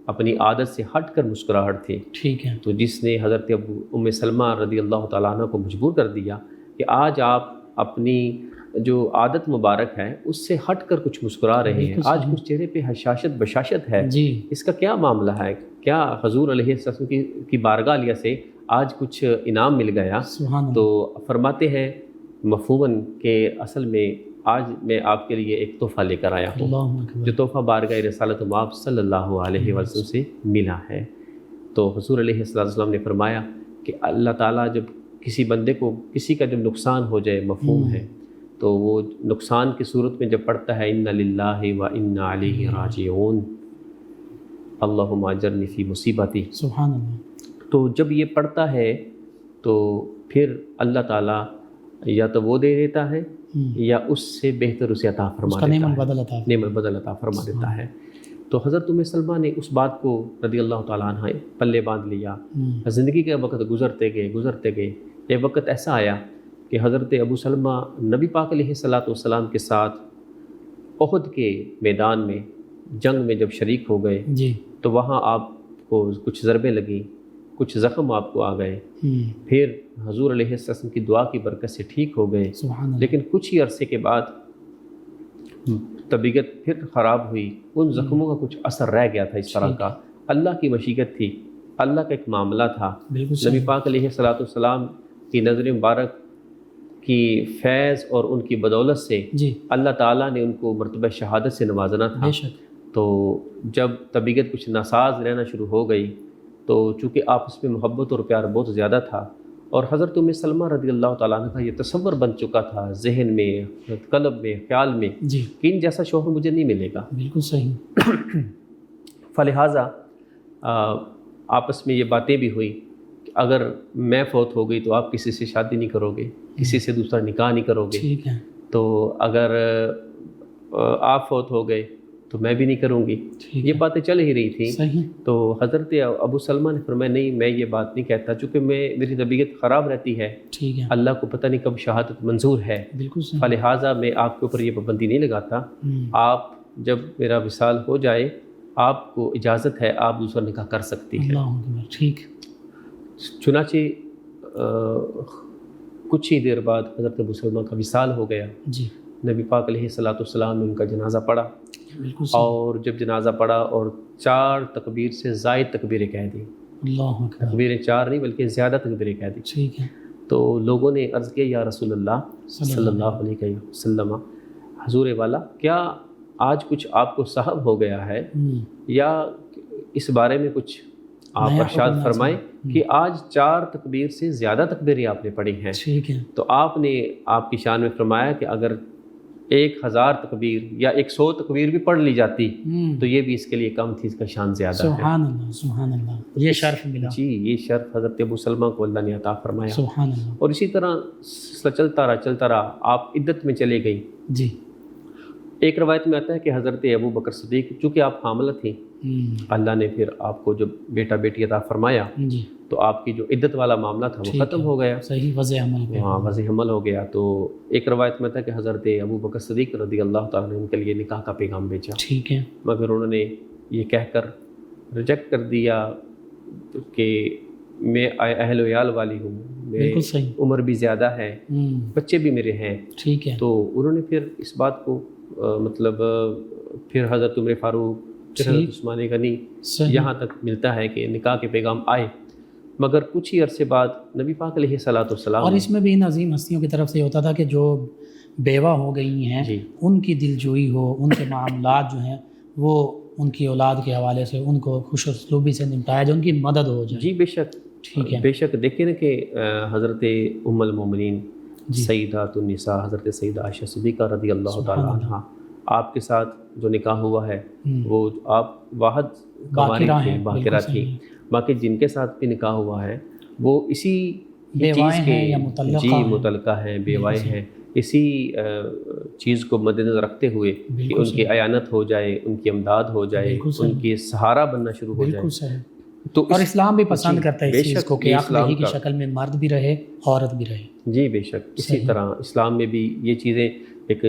اپنی عادت سے ہٹ کر مسکراہٹ تھی. ٹھیک ہے. تو جس نے حضرت ام سلمہ رضی اللہ تعالیٰ عنہ کو مجبور کر دیا کہ آج آپ اپنی جو عادت مبارک ہے اس سے ہٹ کر کچھ مسکرا رہے ہیں، آج کچھ چہرے پہ حشاشت بشاشت ہے، جی اس کا کیا معاملہ ہے؟ کیا حضور علیہ السلام کی بارگاہ عالیہ سے آج کچھ انعام مل گیا؟ سبحان اللہ. تو فرماتے ہیں مفہوماً کہ اصل میں آج میں آپ کے لیے ایک تحفہ لے کر آیا ہوں، اللہ اکبر. جو تحفہ بارگاہ رسالت مآب صلی اللہ علیہ وسلم سے ملا ہے. تو حضور علیہ السلام نے فرمایا کہ اللہ تعالیٰ جب کسی بندے کو، کسی کا جب نقصان ہو جائے، مفہوم ہے، تو وہ نقصان کی صورت میں جب پڑھتا ہے اِنَّ لِلَّهِ وَإِنَّا عَلَيْهِ رَاجِعُونَ اللہم اجرنی فی مصیبتی، سبحان اللہ. تو جب یہ پڑھتا ہے تو پھر اللہ تعالیٰ یا تو وہ دے دیتا ہے یا اس سے بہتر اسے عطا فرما دیتا ہے، نعمت بدل عطا فرما دیتا ہے. تو حضرت ام سلمہ نے اس بات کو رضی اللہ تعالیٰ عنہ پلے باندھ لیا. زندگی کے وقت گزرتے گئے. ایک وقت ایسا آیا کہ حضرت ابو سلمہ نبی پاک علیہ السلام کے ساتھ احد کے میدان میں جنگ میں جب شریک ہو گئے جی تو وہاں آپ کو کچھ ضربیں لگیں، کچھ زخم آپ کو آ گئے. پھر حضور علیہ السلام کی دعا کی برکت سے ٹھیک ہو گئے، سبحان اللہ. لیکن کچھ ہی عرصے کے بعد طبیعت پھر خراب ہوئی. ان زخموں کا کچھ اثر رہ گیا تھا اس طرح کا. اللہ کی مشیت تھی، اللہ کا ایک معاملہ تھا. بالکل نبی پاک علیہ السلام کی نظر مبارک کی فیض اور ان کی بدولت سے جی اللہ تعالیٰ نے ان کو مرتبہ شہادت سے نوازنا تھا. بے شک. تو جب طبیعت کچھ ناساز رہنا شروع ہو گئی تو چونکہ آپس میں محبت اور پیار بہت زیادہ تھا، اور حضرت ام سلمہ رضی اللہ تعالیٰ عنہ کا یہ تصور بن چکا تھا ذہن میں، قلب میں، خیال میں جی کہ ان جیسا شوہر مجھے نہیں ملے گا. بالکل صحیح. فلہٰذا آپس میں یہ باتیں بھی ہوئی کہ اگر میں فوت ہو گئی تو آپ کسی سے شادی نہیں کرو گے، کسی سے دوسرا نکاح نہیں کرو گے. ٹھیک ہے. تو اگر آپ فوت ہو گئے تو میں بھی نہیں کروں گی. یہ باتیں چل ہی رہی تھیں. صحیح. تو حضرت ابو سلمہ نے فرمایا نہیں، میں یہ بات نہیں کہتا، چونکہ میری طبیعت خراب رہتی ہے، ٹھیک ہے. اللہ کو پتہ نہیں کب شہادت منظور ہے، بالکل صحیح. فلہٰذا میں آپ کے اوپر یہ پابندی نہیں لگاتا. آپ جب میرا وصال ہو جائے آپ کو اجازت ہے، آپ دوسرا نکاح کر سکتی ہیں. اللہ اکبر. ٹھیک. چنانچہ کچھ ہی دیر بعد حضرت ابو سلمہ کا وصال ہو گیا. جی نبی پاک علیہ السلام نے ان کا جنازہ پڑھا، بالکل صحیح. اور جب جنازہ پڑھا اور 4 تکبیر سے زائد تکبیریں کہہ دی. اللہ اکبر. تکبیریں 4 نہیں بلکہ زیادہ تکبیریں کہہ دی. ٹھیک ہے. تو لوگوں نے عرض کیا یا رسول اللہ صلی اللہ علیہ وسلم، حضور والا کیا آج کچھ آپ کو صحب ہو گیا ہے، یا اس بارے میں کچھ آپ ارشاد فرمائیں کہ آج 4 تکبیر سے زیادہ تکبیریں آپ نے پڑھی ہیں. ٹھیک ہے. تو آپ نے آپ کی شان میں فرمایا کہ اگر 1000 تکبیر یا 100 تکبیر بھی پڑھ لی جاتی تو یہ بھی اس کے لیے کم تھی، اس کا شان زیادہ ہے. سبحان اللہ. سبحان اللہ. یہ شرف ملا. جی یہ شرف حضرت ابو سلمہ کو اللہ نے عطا فرمایا. سبحان اللہ. اور اسی طرح چلتا رہا آپ عدت میں چلے گئی. جی ایک روایت میں آتا ہے کہ حضرت ابو بکر صدیق، چونکہ آپ حاملہ تھیں اللہ نے پھر آپ کو جب بیٹا بیٹی عطا فرمایا جی تو آپ کی جو عدت والا معاملہ تھا وہ ختم ہو گیا، صحیح وضع عمل پہ. وہاں وضع حمل ہو گیا. تو ایک روایت میں تھا کہ حضرت ابو بکر صدیق رضی اللہ تعالیٰ نے ان کے لیے نکاح کا پیغام بھیجا، ٹھیک ہے. مگر انہوں نے یہ کہہ کر ریجیکٹ کر دیا کہ میں اہل و عیال والی ہوں، میری بالکل صحیح. عمر بھی زیادہ ہے، بچے بھی میرے ہیں. ٹھیک ہے. تو انہوں نے پھر اس بات کو مطلب پھر حضرت عمر فاروق، پھر حضرت عثمان غنی، یہاں تک ملتا ہے کہ نکاح کے پیغام آئے. مگر کچھ ہی عرصے بعد نبی پاک علیہ الصلوۃ والسلام، اور اس میں بھی ان عظیم ہستیوں کی طرف سے ہوتا تھا کہ جو بیوہ ہو گئی ہیں جی ان کی دلجوئی ہو، ان کے معاملات جو ہیں وہ ان کی اولاد کے حوالے سے ان کو خوش اسلوبی سے نمٹایا جائے، ان کی مدد ہو جائے. جی بے شک، ٹھیک ہے. بے شک. دیکھیں نا کہ حضرت ام المومنین سیدات النساء حضرت سیدہ عائشہ صدیقہ رضی اللہ تعالیٰ عنہ، آپ کے ساتھ جو نکاح ہوا ہے وہ آپ واحد کنواری تھیں، باقرہ تھیں. باقی جن کے ساتھ بھی نکاح ہوا ہے وہ اسی چیز کے جی متعلقہ ہیں، بیوائیں ہیں، اسی چیز کو مد نظر رکھتے ہوئے کہ ان کی عیانت ہو جائے، ان کی امداد ہو جائے، ان کی سہارا بننا شروع ہو جائے. تو اور اسلام بھی پسند کرتا ہے اس چیز کو کہ عقل ہی کی شکل میں مرد بھی رہے عورت بھی رہے. جی بے شک. اسی طرح اسلام میں بھی یہ چیزیں ایک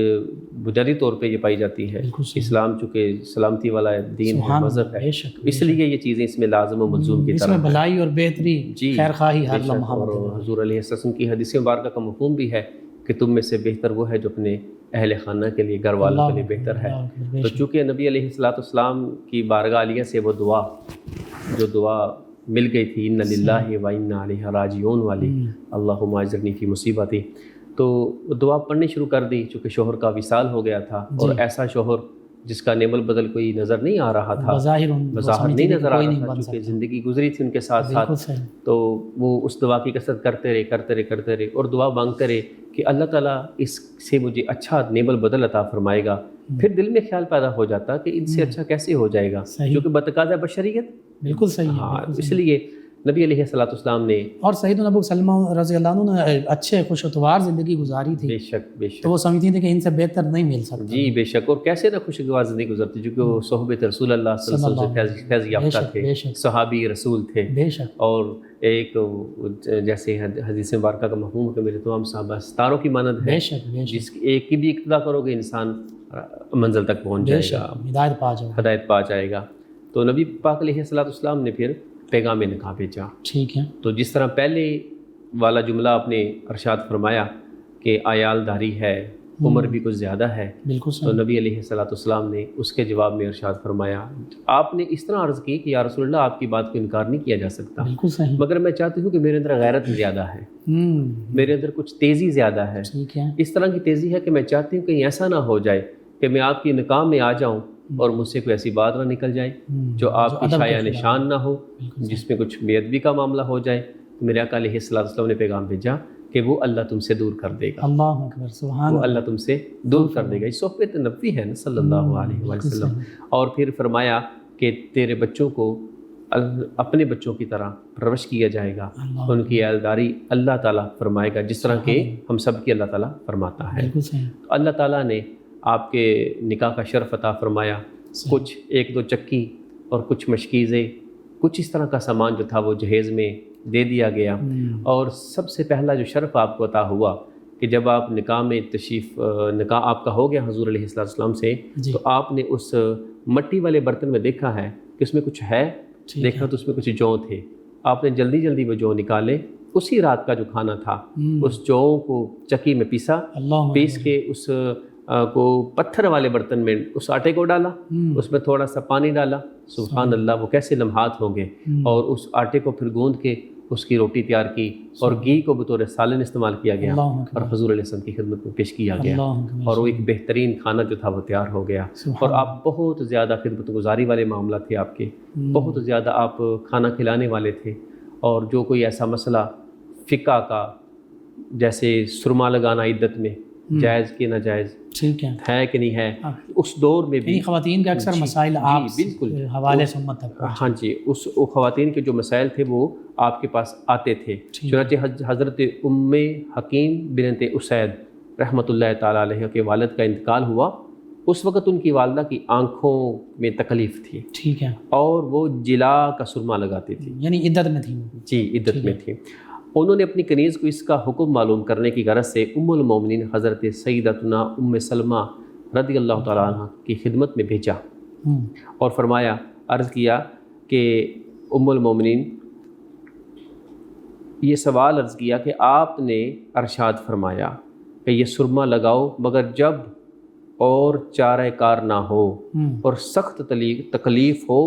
بنیادی طور پہ یہ پائی جاتی ہے. اسلام چونکہ سلامتی والا دین ہے، مذہب ہے، اس لیے یہ چیزیں اس میں لازم و ملزوم کی طرح اس میں بھلائی اور بہتری، خیر خواہی ہر لمحہ. اور حضور علیہ السلام کی حدیث مبارکہ کا مفہوم بھی ہے کہ تم میں سے بہتر وہ ہے جو اپنے اہل خانہ کے لیے، گھر والوں کے لیے بہتر ہے. تو چونکہ نبی علیہ السلام کی بارگاہ عالیہ سے وہ دعا، جو دعا مل گئی تھی، ان للہ و انا الیہ راجعون والی، اللہم اجرنی فی مصیبتی، تو دعا پڑھنی شروع کر دی. چونکہ شوہر کا وصال ہو گیا تھا اور ایسا شوہر جس کا نعم البدل کوئی نظر نہیں آ رہا تھا، بظاہر نہیں نظر آ رہا تھا، چونکہ زندگی گزری تھی ان کے ساتھ ساتھ. تو وہ اس دعا کی کثرت کرتے رہے اور دعا مانگتے رہے کہ اللہ تعالیٰ اس سے مجھے اچھا نعم البدل عطا فرمائے گا. پھر دل میں خیال پیدا ہو جاتا کہ ان سے اچھا کیسے ہو جائے گا، کیونکہ بتقاضۂ بشریت. بالکل صحیح. ہاں، اس لیے نبی علیہ السلام نے اور سیدنا ابو سلمہ رضی اللہ عنہ نے اچھے خوش اتوار زندگی گزاری تھی. بے شک بے شک. تو وہ سمجھتی تھیں کہ ان سے بہتر نہیں مل سکتا. جی بے شک. اور کیسے نہ خوشگوار زندگی گزرتی، کیونکہ وہ صحبت رسول اللہ صلی اللہ علیہ وسلم سے فیض یافتہ تھے، صحابی رسول تھے. بے شک. اور ایک جیسے حدیث مبارکہ کا مفہوم کہ میرے تمام صحابہ ستاروں کی مانند ہے، بے شک جس ایک کی بھی اقتدا کرو گے انسان منزل تک پہنچ جائے گا، ہدایت پا جائے گا. تو نبی پاک علیہ السلام نے پھر پیغام نکاح بھیجا. ٹھیک ہے. تو جس طرح پہلے والا جملہ آپ نے ارشاد فرمایا کہ عیال داری ہے، عمر بھی کچھ زیادہ ہے، تو نبی علیہ السلام نے اس کے جواب میں ارشاد فرمایا، آپ نے اس طرح عرض کی کہ یا رسول اللہ آپ کی بات کو انکار نہیں کیا جا سکتا، مگر میں چاہتی ہوں کہ میرے اندر غیرت زیادہ ہے، میرے اندر کچھ تیزی زیادہ ہے. اس طرح کی تیزی ہے کہ میں چاہتی ہوں کہ ایسا نہ ہو جائے کہ میں آپ کی نکاح میں آ جاؤں اور مجھ سے کوئی ایسی بات نہ نکل جائے جو آپ کی شایع نشان نہ ہو، جس میں کچھ بے ادبی کا معاملہ ہو جائے. تو میرے آقا علیہ السلام نے پیغام بھیجا کہ وہ اللہ تم سے دور کر دے گا. اللہ اکبر، سبحان اللہ. وہ اللہ تم سے دور کر دے گا. یہ صحبت نبوی ہے نا صلی اللہ علیہ وسلم. اور پھر فرمایا کہ تیرے بچوں کو اپنے بچوں کی طرح پرورش کیا جائے گا، ان کی عیالداری اللہ تعالیٰ فرمائے گا جس طرح کہ ہم سب کی اللہ تعالیٰ فرماتا ہے. اللہ تعالیٰ نے آپ کے نکاح کا شرف عطا فرمایا. کچھ ایک دو چکی اور کچھ مشکیزیں، کچھ اس طرح کا سامان جو تھا وہ جہیز میں دے دیا گیا. اور سب سے پہلا جو شرف آپ کو عطا ہوا کہ جب آپ نکاح میں نکاح آپ کا ہو گیا حضور علیہ السلام سے، تو آپ نے اس مٹی والے برتن میں دیکھا ہے کہ اس میں کچھ ہے، دیکھا تو اس میں کچھ جوں تھے. آپ نے جلدی وہ جوں نکالے. اسی رات کا جو کھانا تھا اس جوں کو چکی میں پیس کے اس کو پتھر والے برتن میں اس آٹے کو ڈالا، اس میں تھوڑا سا پانی ڈالا. سبحان اللہ، وہ کیسے لمحات ہوں گے. اور اس آٹے کو پھر گوندھ کے اس کی روٹی تیار کی اور گھی کو بطور سالن استعمال کیا گیا اور حضور علیہ السلام کی خدمت میں پیش کیا گیا. اور وہ ایک بہترین کھانا جو تھا وہ تیار ہو گیا. اور آپ بہت زیادہ خدمت گزاری والے معاملہ تھے آپ کے، بہت زیادہ آپ کھانا کھلانے والے تھے. اور جو کوئی ایسا مسئلہ فقہ کا، جیسے سرما لگانا عدت میں جائز کہ ناجائز ہے کہ نہیں ہے، اس دور میں بھی خواتین کے اکثر مسائل آپ بالکل حوالے سے امت تک. ہاں جی، اس خواتین کے جو مسائل تھے وہ آپ کے پاس آتے تھے. چنانچہ حضرت ام حکیم بنت اسید رحمۃ اللہ تعالیٰ علیہ کے والد کا انتقال ہوا اس وقت ان کی والدہ کی آنکھوں میں تکلیف تھی ٹھیک ہے، اور وہ جلا کا سرما لگاتی تھی، یعنی عدت میں تھی وہ. جی عدت میں تھی. انہوں نے اپنی کنیز کو اس کا حکم معلوم کرنے کی غرض سے ام المومنین حضرت سیدتنا ام سلمہ رضی اللہ تعالیٰ عنہ کی خدمت میں بھیجا اور فرمایا، عرض کیا کہ ام المومنین یہ سوال عرض کیا کہ آپ نے ارشاد فرمایا کہ یہ سرما لگاؤ مگر جب اور چارہ کار نہ ہو اور سخت تکلیف ہو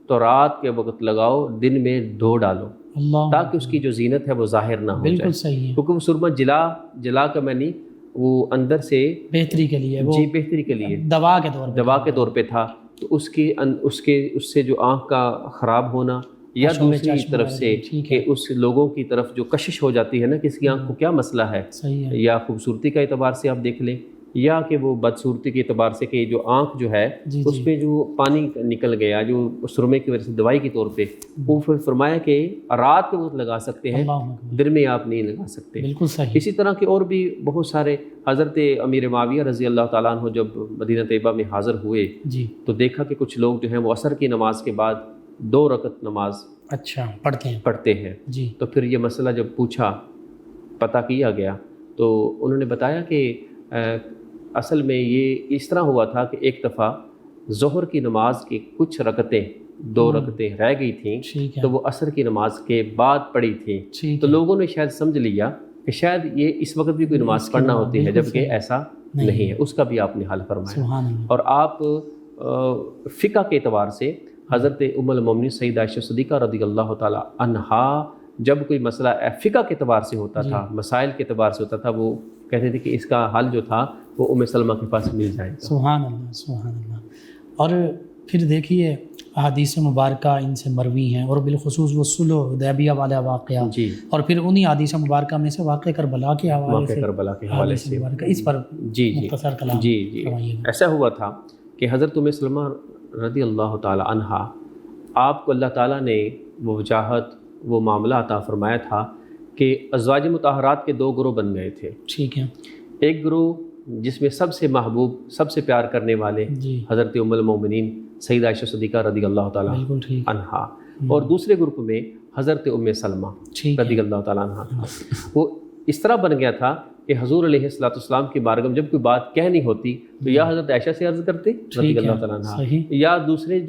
تو رات کے وقت لگاؤ، دن میں دھو ڈالو اللہ، تاکہ اس کی جو زینت ہے وہ ظاہر نہ ہو جائے. بالکل صحیح ہے، کیونکہ وہ سرما جلا کا معنی وہ اندر سے بہتری کے لیے، وہ جی بہتری کے لیے دوا کے طور پہ، دوا کے طور پہ تھا. تو اس سے جو آنکھ کا خراب ہونا یا دوسری طرف سے کہ اس لوگوں کی طرف جو کشش ہو جاتی ہے نا کہ اس کی آنکھ کو کیا مسئلہ ہے، صحیح ہے، یا خوبصورتی کا اعتبار سے آپ دیکھ لیں یا کہ وہ بدصورتی کے اعتبار سے کہ جو آنکھ جو ہے اس پہ جو پانی نکل گیا جو سرمے کی وجہ سے دوائی کے طور پہ، وہ فرمایا کہ رات کے وقت لگا سکتے ہیں، دن میں آپ نہیں لگا سکتے. بالکل صحیح. اسی طرح کے اور بھی بہت سارے. حضرت امیر معاویہ رضی اللہ تعالیٰ عنہ جب مدینہ طیبہ میں حاضر ہوئے جی تو دیکھا کہ کچھ لوگ جو ہیں وہ عصر کی نماز کے بعد 2 رکعت نماز اچھا پڑھتے ہیں. جی تو پھر یہ مسئلہ جب پوچھا، پتہ کیا گیا تو انہوں نے بتایا کہ اصل میں یہ اس طرح ہوا تھا کہ ایک دفعہ ظہر کی نماز کی کچھ رکعتیں 2 رکعتیں رہ گئی تھیں تو وہ عصر کی نماز کے بعد پڑھی تھیں. تو لوگوں نے شاید سمجھ لیا کہ شاید یہ اس وقت بھی کوئی نماز پڑھنا ہوتی ہے، جبکہ ایسا نہیں ہے. اس کا بھی آپ نے حل فرمایا. اور آپ فقہ کے اعتبار سے حضرت ام المومنین سیدہ عائشہ صدیقہ رضی اللہ تعالی عنہا جب کوئی مسئلہ فقہ کے اعتبار سے ہوتا تھا، مسائل کے اعتبار سے ہوتا تھا، وہ کہتے تھے کہ اس کا حل جو تھا وہ ام سلمہ کے پاس مل جائے گا. سبحان اللہ سبحان اللہ. اور پھر دیکھیے احادیث مبارکہ ان سے مروی ہیں، اور بالخصوص وہ صلح حدیبیہ والا واقعہ، جی اور پھر انہی احادیث مبارکہ میں سے واقعہ کربلا کے حوالے سے اس پر جی مختصر کلام جی ایسا ہوا تھا کہ حضرت ام سلمہ رضی اللہ تعالی عنہا آپ کو اللہ تعالیٰ نے وہ وجاہت وہ معاملہ عطا فرمایا تھا کہ ازواج مطہرات کے 2 گروہ بن گئے تھے. ٹھیک ہے. ایک گروہ جس میں سب سے محبوب سب سے پیار کرنے والے حضرت ام المومنین سیدہ عائشہ صدیقہ رضی اللہ تعالیٰ عنہا، اور دوسرے گروپ میں حضرت ام سلمہ رضی اللہ تعالیٰ عنہا. وہ اس طرح بن گیا تھا کہ حضور علیہ السلام کی بارگاہ میں جب کوئی بات کہنی ہوتی تو یا حضرت عائشہ سے عرض کرتے رضی اللہ تعالیٰ عنہا، یا دوسرے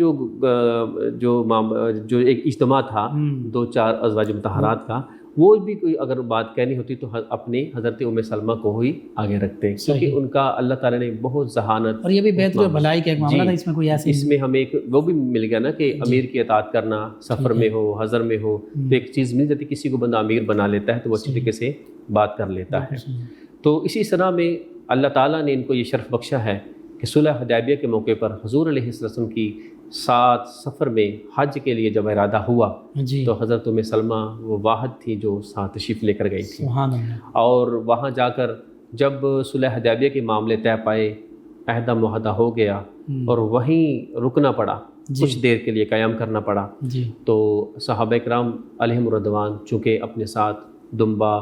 جو ایک اجتماع تھا 2-4 ازواج مطہرات کا، وہ بھی کوئی اگر بات کہنی ہوتی تو اپنی حضرت ام سلمہ کو ہی آگے رکھتے، کیونکہ ان کا اللہ تعالیٰ نے بہت ذہانت، اور یہ بھی بہتر بھلائی کا ایک معاملہ تھا. اس میں کوئی ایسی اس میں ہمیں ایک وہ بھی مل گیا نا کہ امیر کی اطاعت کرنا، سفر میں ہو حضر میں ہو تو ایک چیز مل جاتی، کسی کو بندہ امیر بنا لیتا ہے تو وہ اچھی طریقے سے بات کر لیتا ہے. تو اسی طرح میں اللہ تعالیٰ نے ان کو یہ شرف بخشا ہے کہ صلح حدیبیہ کے موقع پر حضور علیہ السلام کی ساتھ سفر میں حج کے لیے جب ارادہ ہوا تو حضرت ام سلمہ وہ واحد تھی جو ساتھ تشریف لے کر گئی تھی. اور وہاں جا کر جب صلح حدیبیہ کے معاملے طے پائے، عہدہ معاہدہ ہو گیا اور وہیں رکنا پڑا، کچھ دیر کے لیے قیام کرنا پڑا. تو صحابہ کرام علیہم الرضوان چونکہ اپنے ساتھ دمبا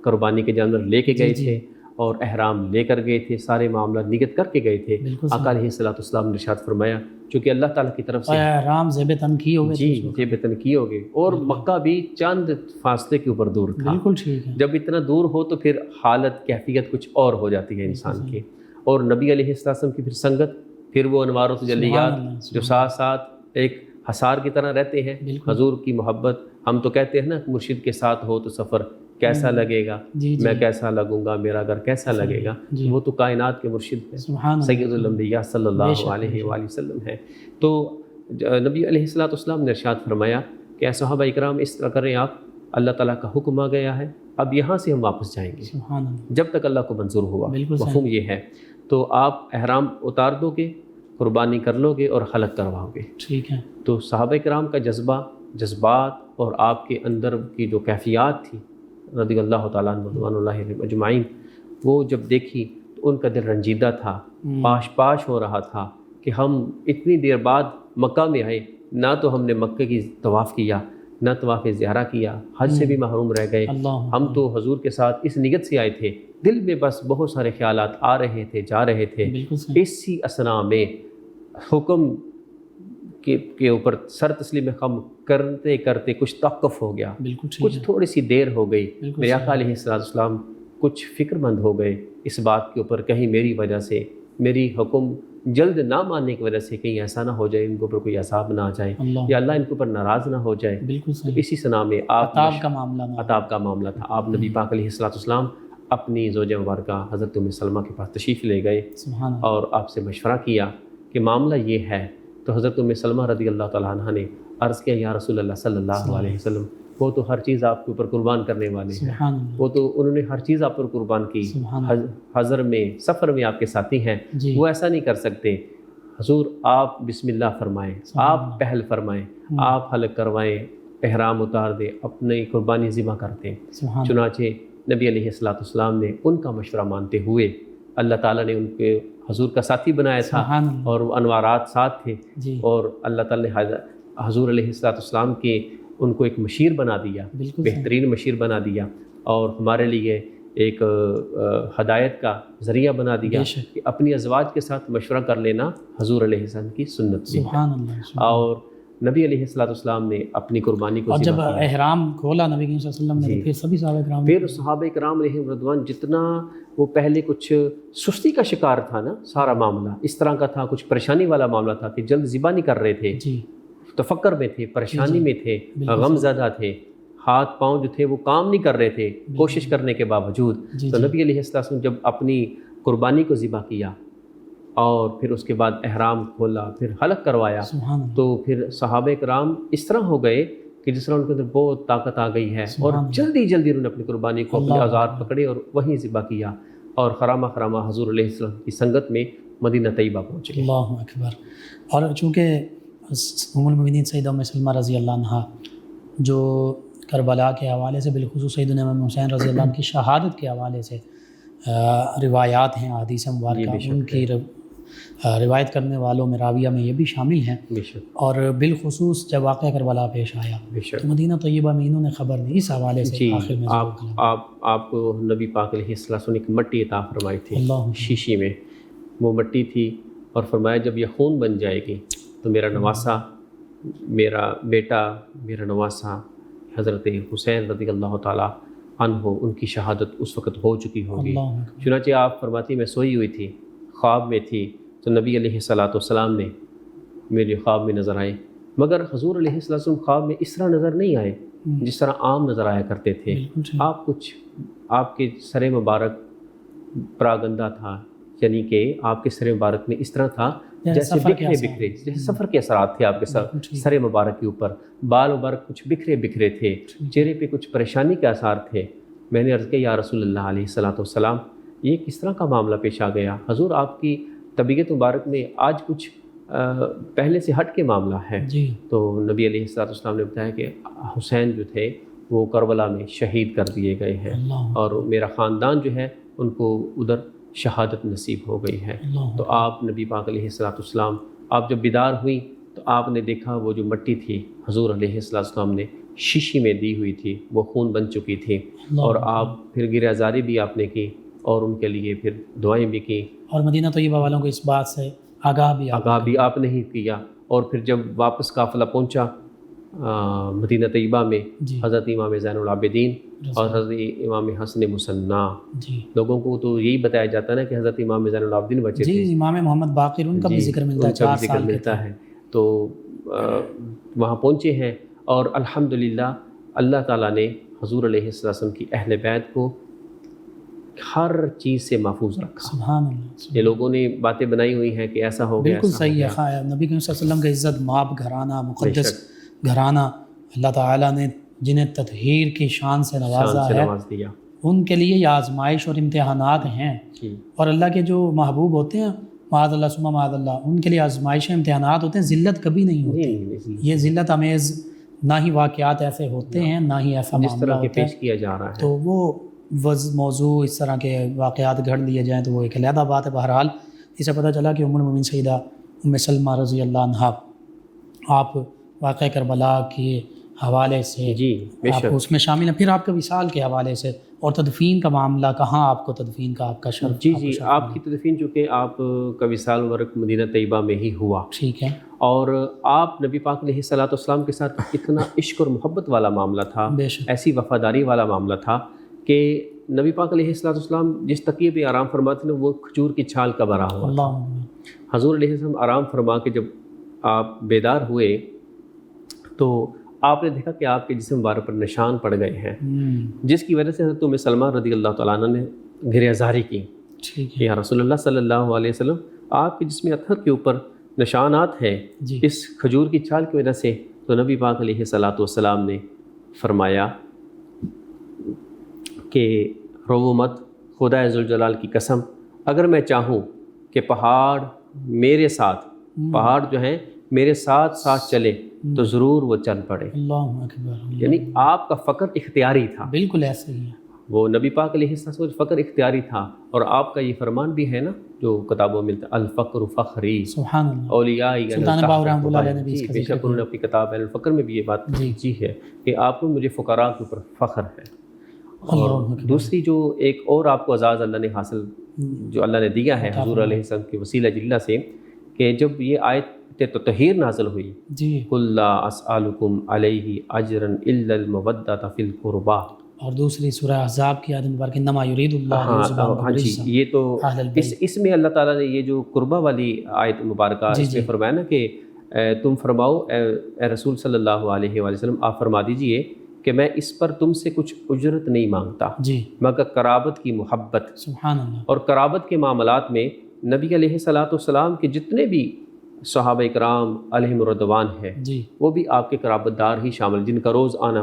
قربانی کے جانور لے کے گئے تھے اور احرام لے کر گئے تھے، سارے معاملات نیت کر کے گئے تھے. آقا علیہ السلام نے ارشاد فرمایا چونکہ اللہ تعالیٰ کی طرف سے احرام زیب تن کی ہو گئے، جی زیب تن کی ہو گئے، اور مکہ بھی چند فاصلے کے اوپر دور تھا. بالکل ٹھیک ہے. جب اتنا دور ہو تو پھر حالت کیفیت کچھ اور ہو جاتی ہے انسان کی. اور نبی علیہ السلام کی پھر سنگت، پھر وہ انوار و تجلیات جو ساتھ ساتھ ایک حصار کی طرح رہتے ہیں. حضور کی محبت، ہم تو کہتے ہیں نا مرشد کے ساتھ ہو تو سفر کیسا لگے گا، میں کیسا لگوں گا، میرا گھر کیسا لگے گا. وہ تو کائنات کے مرشد ہیں، سید الانبیاء صلی اللہ علیہ وآلہ وسلم ہیں. تو نبی علیہ السلام نے ارشاد فرمایا کہ اے صحابہ اکرام اس طرح کریں آپ، اللہ تعالیٰ کا حکم آ گیا ہے، اب یہاں سے ہم واپس جائیں گے جب تک اللہ کو منظور ہوا. مفہوم یہ ہے. تو آپ احرام اتار دو گے، قربانی کر لو گے اور حلق کرواؤ گے. ٹھیک ہے. تو صحابہ کرام کا جذبات اور آپ کے اندر کی جو کیفیات تھی رضی اللہ تعالیٰ عنہ رضوان اللہ علیہم اجمعین، وہ جب دیکھی تو ان کا دل رنجیدہ تھا، پاش ہو رہا تھا کہ ہم اتنی دیر بعد مکہ میں آئے، نہ تو ہم نے مکہ کی طواف کیا، نہ طواف زیارہ کیا، حج سے بھی محروم رہ گئے۔ اللہ ہم تو حضور کے ساتھ اس نیت سے آئے تھے، دل میں بس بہت سارے خیالات آ رہے تھے جا رہے تھے، بالکل صحیح، اسی اسنا میں حکم کے اوپر سر تسلیم خم کرتے کرتے کچھ توقف ہو گیا، بالکل ٹھیک کچھ ہے، تھوڑی سی دیر ہو گئی۔ بالکل میرے صحیح۔ آقا علیہ السلام کچھ فکر مند ہو گئے اس بات کے اوپر، کہیں میری وجہ سے، میری حکم جلد نہ ماننے کی وجہ سے کہیں ایسا نہ ہو جائے ان کے اوپر کوئی عذاب نہ آ جائے، اللہ یا اللہ ان کے اوپر ناراض نہ ہو جائے۔ بالکل تو صحیح، اسی سنا میں آپ عطاب کا معاملہ نہ ہو۔ عطاب کا معاملہ تھا، آپ نبی پاک علیہ السلام اپنی زوجہ مبارکہ حضرت ام سلمہ کے پاس تشریف لے گئے سبحان اللہ، اور آپ سے مشورہ کیا کہ معاملہ یہ ہے۔ تو حضرت ام سلمہ رضی اللہ تعالیٰ عنہ نے عرض کیا، یا رسول اللہ صلی اللہ علیہ وسلم، وہ تو ہر چیز آپ کے اوپر قربان کرنے والے ہیں، سبحان اللہ، وہ تو انہوں نے ہر چیز آپ پر قربان کی، سبحان اللہ، حضر میں سفر میں آپ کے ساتھی ہیں، جی، وہ ایسا نہیں کر سکتے۔ حضور آپ بسم اللہ فرمائیں، آپ پہل فرمائیں، آپ حلق کروائیں، احرام اتار دیں، اپنی قربانی ذبح کرتے ہیں۔ سبحان اللہ، چنانچہ نبی علیہ السلام نے ان کا مشورہ مانتے ہوئے، اللہ تعالیٰ نے ان کے حضور کا ساتھی بنایا تھا سبحان اللہ، اور وہ انوارات ساتھ تھے، جی، اور اللہ تعالیٰ نے حضور علیہ السلام کے ان کو ایک مشیر بنا دیا، بالکل صحیح، بہترین مشیر بنا دیا، اور ہمارے لیے ایک ہدایت کا ذریعہ بنا دیا بے شک، کہ اپنی ازواج کے ساتھ مشورہ کر لینا حضور علیہ السلام کی سنت بھی ہے۔ سبحان اللہ، سبحان اللہ۔ اور نبی علیہ السلام نے اپنی قربانی کو اور جب ذبح کیا۔ احرام کھولا نبی کریم صلی اللہ علیہ وسلم نے، تو پھر سبھی صحابہ کرام پھر صحابہ کرام علیہم رضوان، جتنا وہ پہلے کچھ سستی کا شکار تھا نا، سارا معاملہ اس طرح کا تھا، کچھ پریشانی والا معاملہ تھا کہ جلد ذبح نہیں کر رہے تھے، جی، تفکر میں تھے، پریشانی میں تھے، بالکل غم زدہ تھے، ہاتھ پاؤں جو تھے وہ کام نہیں کر رہے تھے کوشش کرنے کے باوجود۔ جی، تو نبی علیہ السلام جب اپنی قربانی کو ذبح کیا اور پھر اس کے بعد احرام کھولا، پھر حلق کروایا، سبحان اللہ، تو پھر صحابہ کرام اس طرح ہو گئے کہ جس طرح ان کے اندر بہت طاقت آ گئی ہے، اور سبحان اللہ، جلدی جلدی انہوں نے اپنی قربانی کو اپنے اللہ آزار پکڑے اور وہیں ذبح کیا، اور خرامہ خرامہ حضور علیہ السلام کی سنگت میں مدینہ طیبہ پہنچ گئے۔ اللہ اکبر۔ اور چونکہ ام المؤمنین سیدہ ام سلمہ رضی اللہ عنہا جو کربلا کے حوالے سے، بالخصوص سیدنا امام حسین رضی اللہ عنہ کی شہادت کے حوالے سے روایات ہیں، احادیث مبارکہ، ان کی روایت کرنے والوں میں راویہ میں یہ بھی شامل ہیں، بے شک اور بالخصوص جب واقعہ کربلا پیش آیا بے شک۔ تو مدینہ طیبہ میں انہوں نے خبر دی، اس حوالے سے جی، آخر میں آپ کو نبی پاک علیہ السلام نے ایک مٹی عطا فرمائی تھی اللہ شیشی میں، وہ مٹی تھی، اور فرمایا جب یہ خون بن جائے گی تو میرا نواسا، میرا بیٹا، میرا نواسا حضرت حسین رضی اللہ تعالیٰ عنہ، ان کی شہادت اس وقت ہو چکی ہوگی۔ اللہ اکبر، چنانچہ آپ فرماتی میں سوئی ہوئی تھی، خواب میں تھی، تو نبی علیہ السلام نے میرے خواب میں نظر آئے، مگر حضور علیہ السلام خواب میں اس طرح نظر نہیں آئے جس طرح عام نظر آیا کرتے تھے۔ بالکل ٹھیک، آپ کے سر مبارک پراگندہ تھا، یعنی کہ آپ کے سر مبارک میں اس طرح تھا جیسے سفر کے بکھرے اثرات، بکھرے، جیسے سفر کے اثرات تھے آپ کے بالکل ٹھیک، سر مبارک کے اوپر، بال مبارک کچھ بکھرے بکھرے تھے، چہرے پہ کچھ پریشانی کے آثار تھے۔ میں نے عرض کیا، یا رسول اللہ علیہ السلام، یہ کس طرح کا معاملہ پیش آ گیا؟ حضور آپ کی طبیعت مبارک میں آج کچھ پہلے سے ہٹ کے معاملہ ہے۔ جی، تو نبی علیہ السلام نے بتایا کہ حسین جو تھے وہ کربلا میں شہید کر دیے گئے ہیں، اللہ اور میرا خاندان جو ہے ان کو ادھر شہادت نصیب ہو گئی ہے۔ اللہ تو آپ نبی پاک علیہ السلام، آپ جب بیدار ہوئی تو آپ نے دیکھا وہ جو مٹی تھی حضور علیہ السلام نے شیشی میں دی ہوئی تھی، وہ خون بن چکی تھی، اللہ، اور آپ پھر گریہ زاری بھی آپ نے کی، اور ان کے لیے پھر دعائیں بھی کی، اور مدینہ طیبہ والوں کو اس بات سے آگاہ بھی آگاہ بھی آپ نے ہی کیا۔ اور پھر جب واپس قافلہ پہنچا مدینہ طیبہ میں، جی، حضرت امام زین العابدین اور حضرت امام حسن مصنع، جی، لوگوں کو تو یہی بتایا جاتا ہے نا کہ حضرت امام زین العابدین بچے تھے، جی، امام محمد باقر ان کا بھی ذکر ملتا ہے، ان کا 4 بھی ذکر سال کے ملتا ہے۔ تو وہاں پہنچے ہیں، اور الحمدللہ اللہ تعالیٰ نے حضور علیہ السلام کی اہل بیت کو ہر چیز سے محفوظ رکھا۔ سبحان اللہ، یہ لوگوں نے باتیں بنائی ہوئی ہیں کہ ایسا ہو گیا، بالکل ایسا ہو صحیح گیا۔ ہے۔ نبی کریم صلی اللہ علیہ وسلم کا عزت مآب گھرانہ، مقدس بے گھرانہ، اللہ تعالیٰ نے جنہیں تطہیر کی شان سے نوازا شان سے ہے، نواز دیا۔ ان کے لیے یہ آزمائش اور امتحانات ہیں، جی، اور اللہ کے جو محبوب ہوتے ہیں، معاذ اللہ ثم معاذ اللہ، ان کے لیے آزمائشیں، امتحانات ہوتے ہیں، ذلت کبھی نہیں ہوتی۔ نہیں، یہ ذلت امیز نہ ہی واقعات ایسے ہوتے ہیں، نہ ہی ایسا جس معاملہ طرح کے ہوتا ہے، پیش کیا جا رہا ہے۔ تو وہ موضوع اس طرح کے واقعات گھڑ لیے جائیں تو وہ ایک علیحدہ بات ہے۔ بہرحال اسے پتہ چلا کہ ام المؤمنین سیدہ ام سلمہ رضی اللہ عنہا، آپ واقعہ کربلا کے حوالے سے جی بے آپ شک اس میں شامل ہیں، پھر آپ کا وصال کے حوالے سے اور تدفین کا معاملہ، کہاں آپ کو تدفین کا آپ کا شرف؟ جی جی آپ کی تدفین چونکہ آپ کا وصال مبارک مدینہ طیبہ میں ہی ہوا، ٹھیک ہے، اور آپ نبی پاک علیہ الصلوۃ والسلام کے ساتھ اتنا عشق اور محبت والا معاملہ تھا، بے شک، ایسی وفاداری والا معاملہ تھا کہ نبی پاک علیہ الصلوۃ والسلام جس تکیے پہ آرام فرماتے ہیں وہ کھجور کی چھال کا بنا ہوا تھا۔ اللہ حضور علیہ السلام آرام فرما کے جب آپ بیدار ہوئے تو آپ نے دیکھا کہ آپ کے جسم مبارک پر نشان پڑ گئے ہیں، جس کی وجہ سے حضرت ام سلمہ رضی اللہ تعالیٰ عنہ نے گریہ زاری کی ٹھیک کہ ہے، یا رسول اللہ صلی اللہ علیہ وسلم آپ کے جسم اطہر کے اوپر نشانات ہیں جی اس کھجور کی چھال کی وجہ سے۔ تو نبی پاک علیہ الصلوۃ والسلام نے فرمایا کہ رو مت، خدا ذوالجلال کی قسم، اگر میں چاہوں کہ پہاڑ میرے ساتھ، پہاڑ جو ہیں میرے ساتھ ساتھ چلے تو ضرور وہ چل پڑے۔ اللہ اکبر، یعنی آپ کا فقر اختیاری تھا، بالکل ایسے ہی ہے، وہ نبی پاک علیہ السلام فقر اختیاری تھا، اور آپ کا یہ فرمان بھی ہے نا جو کتابوں میں ملتا ہے، الفقر فخری سبحان اللہ، اولیائی سلطان باؤ رحمۃ اللہ علیہ نے بھی اس کا بے ذکر شک انہوں نے اپنی کتاب الفقر میں بھی یہ بات جی ہے کہ آپ کو مجھے فقراء کے اوپر فخر ہے۔ اور دوسری جو ایک اور آپ کو اعزاز اللہ نے حاصل جو اللہ نے دیا ہے حضور علیہ السلام کے وسیلہ جلہ سے، کہ جب یہ آیت تطہیر نازل ہوئی، جی، قل لا اسألکم علیہ اجرا الا المودۃ فی القربى، اور دوسری سورہ احزاب کی آیت مبارک انما یرید اللہ ہاں جی، یہ تو اس میں اللہ تعالیٰ نے یہ جو قربہ والی آیت مبارکہ اس میں فرمایا نا کہ تم فرماؤ اے رسول صلی اللہ علیہ وآلہ وسلم، آپ فرما دیجئے کہ میں اس پر تم سے کچھ اجرت نہیں مانگتا جی، مگر قرابت کی محبت، سبحان اللہ، اور قرابت کے معاملات میں نبی علیہ الصلوۃ والسلام کے جتنے بھی صحابہ کرام علیہم الرضوان ہیں جی، وہ بھی آپ کے قرابت دار ہی شامل، جن کا روز آنا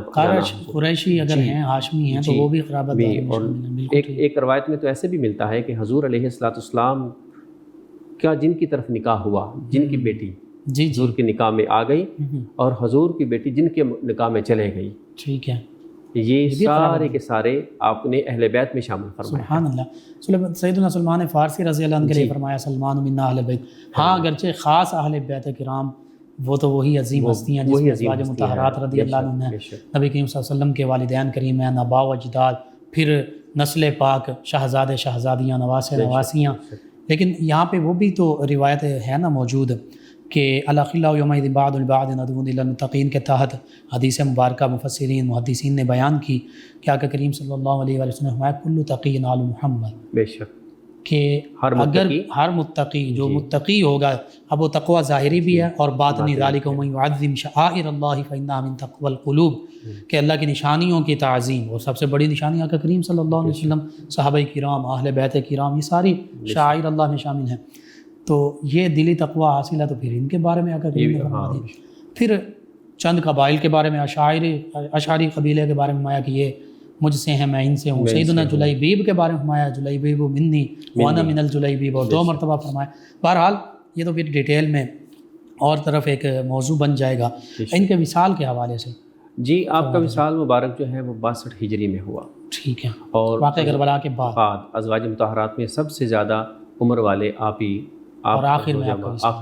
قریشی اگر ہیں، ہاشمی ہیں، تو وہ بھی قرابت دار میں اور شامل ہیں، ایک روایت میں تو ایسے بھی ملتا ہے کہ حضور علیہ الصلوۃ والسلام کا جن کی طرف نکاح ہوا، جن کی بیٹی جی حضور کے نکاح میں آ گئی اور حضور کی بیٹی جن کے نکاح میں چلے گئی، ٹھیک ہے، یہ سارے کے سارے آپ نے اہل بیت میں شامل فرمایا۔ سبحان اللہ، سیدنا سلمان فارسی رضی اللہ عنہ کے لیے فرمایا سلمان من اہل بیت، ہاں اگرچہ خاص اہل بیت کرام وہ تو وہی عظیم ہستیاں جس میں ازواج مطہرات رضی اللہ عنہ ہیں، نبی کریم صلی اللہ علیہ وسلم کے والدین کریمین، آباء و اجداد، پھر نسل پاک، شہزادے شہزادیاں، نواسے نواسیاں، لیکن یہاں پہ وہ بھی تو روایت ہے نا موجود کہ الاخلاء یومئذ بعض البعض عدو الا المتقین کے تحت حدیث مبارکہ مفسرین محدثین نے بیان کی کہ آقا کریم صلی اللہ علیہ وآلہ وسلم نے فرمایا کل تقی آل محمد، بے شک کہ اگر ہر متقی جو متقی ہوگا، اب وہ تقوی ظاہری بھی ہے اور باطنی، ذالک ومن یعظم شعائر اللہ فانھا من تقوی القلوب، کہ اللہ کی نشانیوں کی تعظیم، اور سب سے بڑی نشانی آقا کریم صلی اللہ علیہ وسلم، صحابہ کرام، اہل بیت کرام، یہ ساری شعائر اللہ میں شامل ہیں، تو یہ دلی تقوی حاصل ہے۔ تو پھر ان کے بارے میں آقا کریم نے فرما دی، پھر چند قبائل کے بارے میں، اشعری قبیلے کے بارے میں فرمایا کہ یہ مجھ سے ہیں، میں ان سے ہوں۔ سیدنا جلیبیب کے بارے میں فرمایا جلیبیب منی وانا من الجلیبیب، اور 2 مرتبہ فرمایا۔ بہرحال یہ تو پھر ڈیٹیل میں اور طرف ایک موضوع بن جائے گا ان کے وصال کے حوالے سے۔ جی، آپ کا وصال مبارک جو ہے وہ 62 ہجری میں ہوا، ٹھیک ہے، اور واقعہ کربلا کے بعد ازواج مطہرات میں سب سے زیادہ عمر والے آپ ہی، اور آخر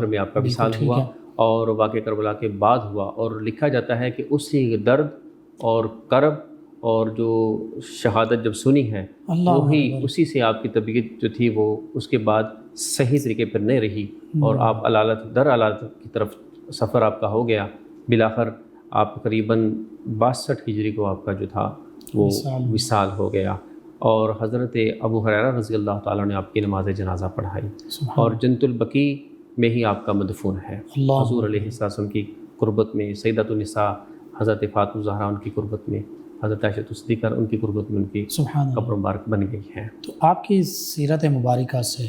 میں آپ کا وصال ہوا، اور واقعہ کربلا کے بعد ہوا، اور لکھا جاتا ہے کہ اسی درد اور کرب اور جو شہادت جب سنی ہے وہی اسی سے آپ کی طبیعت جو تھی وہ اس کے بعد صحیح طریقے پر نہیں رہی، اور آپ علالت در علالت کی طرف سفر آپ کا ہو گیا۔ بالآخر آپ قریباً 62 ہجری کو آپ کا جو تھا وہ وصال ہو گیا، اور حضرت ابو ہریرہ رضی اللہ تعالیٰ نے آپ کی نماز جنازہ پڑھائی، اور جنت البقیع میں ہی آپ کا مدفون ہے۔ حضور علیہ السلام کی قربت میں، سیدۃ النساء حضرت فاطمہ الزہرا ان کی قربت میں، حضرت عائشہ صدیقہ ان کی قربت میں ان کی قبر مبارک بن گئی ہے۔ تو آپ کی سیرت مبارکہ سے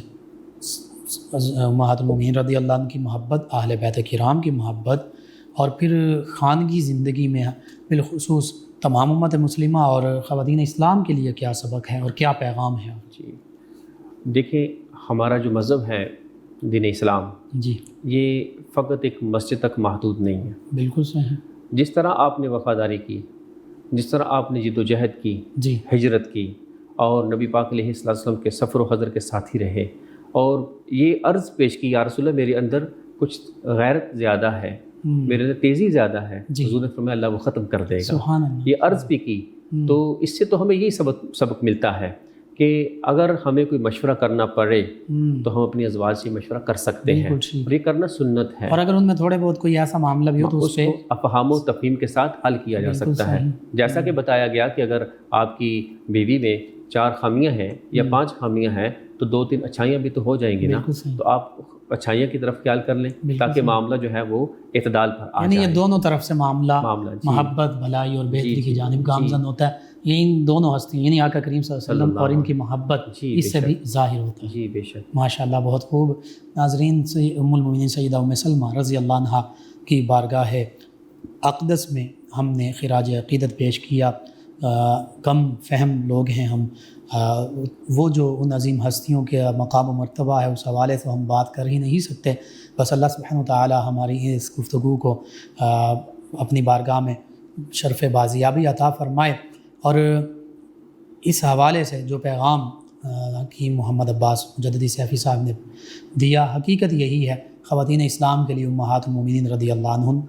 امہات المومنین رضی اللہ عنہ کی محبت، اہل بیت کرام کی محبت، اور پھر خانگی زندگی میں بالخصوص تمام امت مسلمہ اور خواتین اسلام کے لیے کیا سبق ہے اور کیا پیغام ہے؟ جی دیکھیں، ہمارا جو مذہب ہے دین اسلام، جی، یہ فقط ایک مسجد تک محدود نہیں ہے۔ بالکل صحیح، جس طرح آپ نے وفاداری کی، جس طرح آپ نے جد و جہد کی، جی، ہجرت کی، اور نبی پاک علیہ السلام کے سفر و حضر کے ساتھی رہے، اور یہ عرض پیش کی یا رسول اللہ میرے اندر کچھ غیرت زیادہ ہے، میرے اندر تیزی زیادہ ہے، جی۔ حضور نے فرمایا اللہ وہ ختم کر دے گا۔ سبحان اللہ۔ یہ عرض بھی کی، تو اس سے تو ہمیں یہی سبق ملتا ہے کہ اگر ہمیں کوئی مشورہ کرنا پڑے تو ہم اپنی ازواج سے مشورہ کر سکتے ہیں، اور یہ کرنا سنت ہے، اور اگر ان میں تھوڑے بہت کوئی ایسا معاملہ بھی ہو تو اس کو افہام و تفہیم کے ساتھ حل کیا جا سکتا ہے۔ جیسا کہ بتایا گیا کہ اگر آپ کی بیوی میں 4 خامیاں ہیں یا 5 خامیاں ہیں تو 2-3 اچھائیاں بھی تو ہو جائیں گی نا، تو آپ اچھائیاں کی طرف خیال کر لیں تاکہ معاملہ جو ہے وہ اعتدال پر آ یعنی جائے۔ یہ دونوں طرف سے معاملہ جی۔ محبت، بھلائی اور بہتری کی جانب گامزن ہوتا ہے، یہ ان دونوں ہستیوں یعنی آقا کریم صلی اللہ علیہ وسلم اور ان کی محبت اس سے بھی ظاہر ہوتا ہے۔ جی بے شک، ماشاء اللہ، بہت خوب۔ ناظرین، سے ام المؤمنین سیدہ ام سلمہ رضی اللہ عنہا کی بارگاہ اقدس میں ہم نے خراج عقیدت پیش کیا۔ کم فہم لوگ ہیں ہم، وہ جو ان عظیم ہستیوں کے مقام و مرتبہ ہے اس حوالے سے ہم بات کر ہی نہیں سکتے۔ بس اللہ سبحانہ و تعالی ہماری اس گفتگو کو اپنی بارگاہ میں شرف بازیابی عطا فرمائے، اور اس حوالے سے جو پیغام حکیم محمد عباس مجددی سیفی صاحب نے دیا، حقیقت یہی ہے، خواتین اسلام کے لیے امہات المومنین رضی اللہ عنہن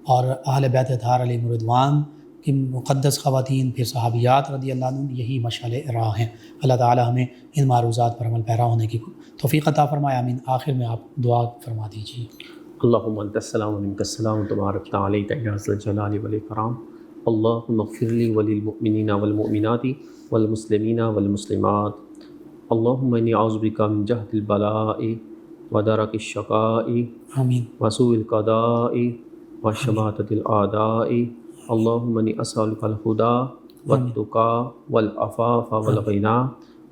اور اہل بیت اطہار علیہم رضوان کی مقدس خواتین، پھر صحابیات رضی اللہ عنہن، یہی مشعل راہ ہیں۔ اللہ تعالی ہمیں ان معروضات پر عمل پیرا ہونے کی توفیق عطا فرمائے، آمین۔ آخر میں آپ دعا فرما دیجیے۔ اللہم انت السلام و منک السلام تبارک علیک یا ذا الجلال والاکرام، اللہم اغفر لی وللمؤمنین والمؤمنات والمسلمین والمسلمات، اللہم انی اعوذ بک من جہد البلاء ودرک الشقاء آمین۔ وسوء القضاء وشماتۃ الاعداء، اللہم انی اسألک الہدی والتقی والعفاف والغنی،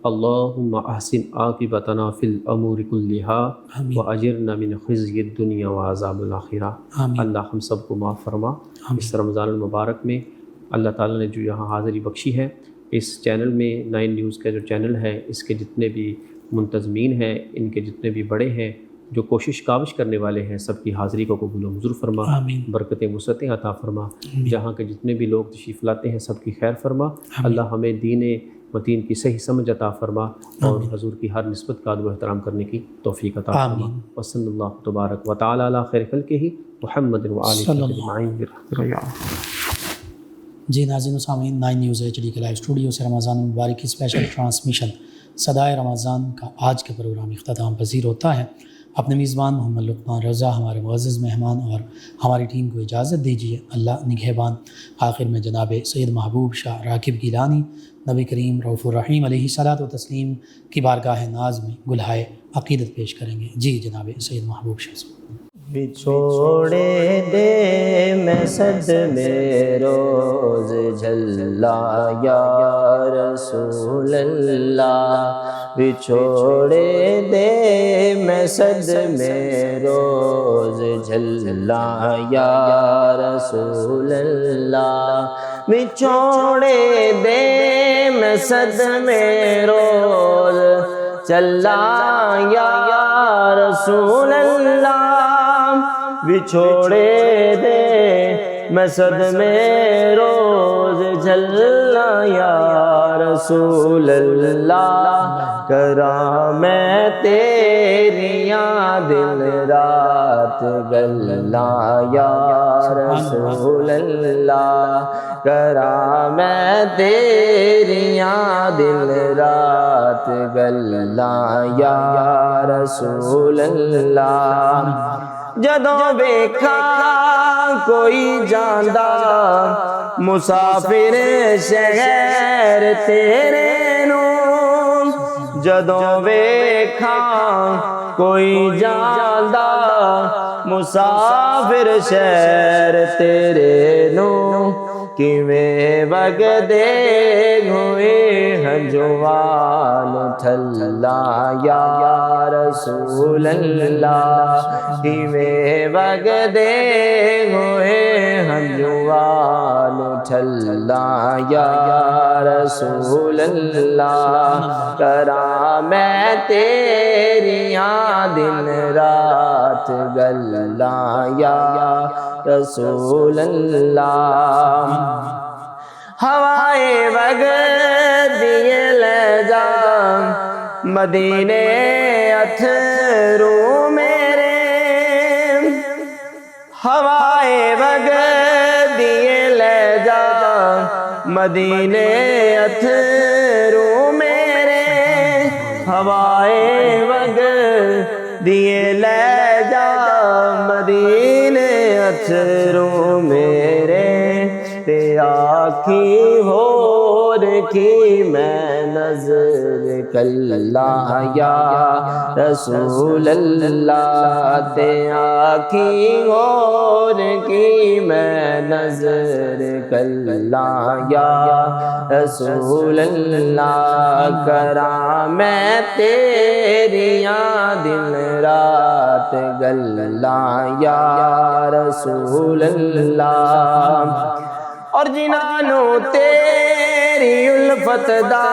اللہم احسن عاقبتنا فی الامور کلہا واجرنا من خزی الدنیا وعذاب الآخرہ۔ اللہ ہم سب کو معاف فرما۔ اس رمضان المبارک میں اللہ تعالیٰ نے جو یہاں حاضری بخشی ہے، اس چینل میں 9 نیوز کا جو چینل ہے، اس کے جتنے بھی منتظمین ہیں، ان کے جتنے بھی بڑے ہیں، جو کوشش کاوش کرنے والے ہیں، سب کی حاضری کو قبول و منظور فرما، برکتیں وسعتیں عطا فرما، جہاں کے جتنے بھی لوگ تشریف لاتے ہیں سب کی خیر فرما۔ اللہ ہمیں دین متین کی صحیح سمجھ عطا فرما، اور حضور کی ہر نسبت کا ادب و احترام کرنے کی توفیق عطا فرما۔ وصلی اللہ تبارک و تعالی علی خیر خلقہ محمد و آلہ اجمعین برحمتہ یا جی ناظرین و سامعین، 9 نیوز HD کے لائیو اسٹوڈیو سے رمضان المبارک کی اسپیشل ٹرانسمیشن صدائے رمضان کا آج کا پروگرام اختتام پذیر ہوتا ہے۔ اپنے میزبان محمد لقمان رضا، ہمارے معزز مہمان اور ہماری ٹیم کو اجازت دیجیے، اللہ نگہبان۔ آخر میں جناب سید محبوب شاہ راکب گیلانی نبی کریم رؤوف الرحیم علیہ الصلاۃ والتسلیم کی بارگاہ ناز میں گلہائے عقیدت پیش کریں گے۔ جی جناب سید محبوب شاہ صاحب۔ بچھوڑے دے میں صدمے روز جھلا یا رسول اللہ، بچھوڑے دے میں صدمے روز جھلا یا رسول اللہ، بچھوڑے دے میں صدمے روز چلا یا رسول اللہ، بچھوڑے دے میں صدمے روز جھلا یا رسول اللہ، کراں میں تیریاں دن رات گلا یا رسول اللہ، کراں میں تیریاں دن رات گلا یا رسول اللہ، جدوں ویکھا کوئی جاندا مسافر شہر تیرے نوں، جدوں ویکھا کوئی جاندا مسافر شہر تیرے نوں، کیویں وگدے ہوئے ہنجوان تھلا یا رسول اللہ، کیویں وگدے ہوئے ہنجوان تھلا یا رسول اللہ، کراں میں تیریاں دن رات گلا یا رسول اللہ، ہوائے وگدی لے جا مدینے اتھرو میرے، ہوائے وگ دیے لے جا مدینے اتھرو میرے ہوائے وگ دیے لے جا مدینے اتھرو میرے تے آکھی ہو رکھی میں نظر کلا یا رسول اللہ تے آکھی ہو رکھی میں نظر کلا یا رسول اللہ کراں میں تیریاں دن رات گلا یا رسول اللہ اور جنانوں تیری الفت دا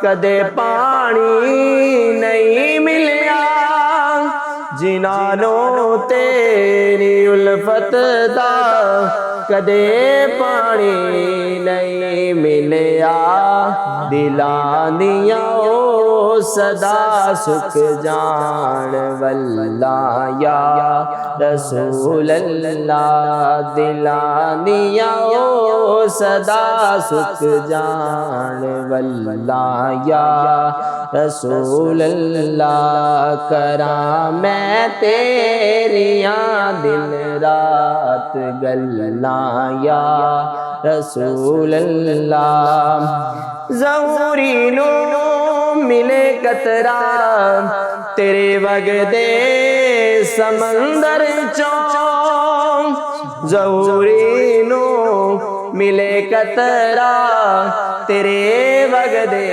کدے پانی نہیں ملیا جنانوں تیری الفت دا کدے پانی نہیں ملیا دلان دیا او صدا سکھ جان واللہ یا رسول اللہ دلان دیا او صدا سکھ جان واللہ یا رسول اللہ کراں میں تیریاں دن رات گلاں یا رسول اللہ ظہوری نو ملے قطرہ تیرے وگدے سمندر چوں ظہوری نو ملے قطرہ تیرے وگدے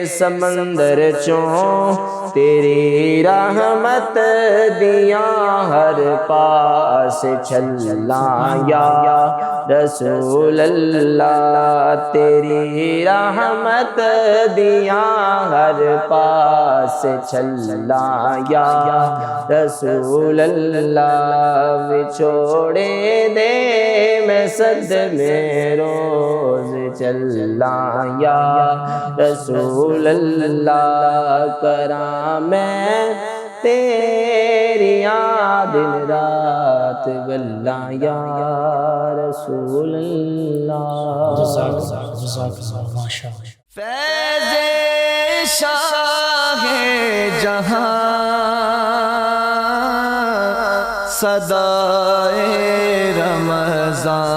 سمندر چوں تیری رحمت دیاں ہر پاس چھلاں یا رسول اللہ تیری رحمت دیاں ہر پاس چھلاں یا رسول اللہ وچھوڑے دے میں صد میں روز چلاں یا رسول اللہ کراں میں تیریاں دن رات گلاں یا رسول اللہ جزاک اللہ ماشاء اللہ فیض شاہ جہاں صدائے رمضان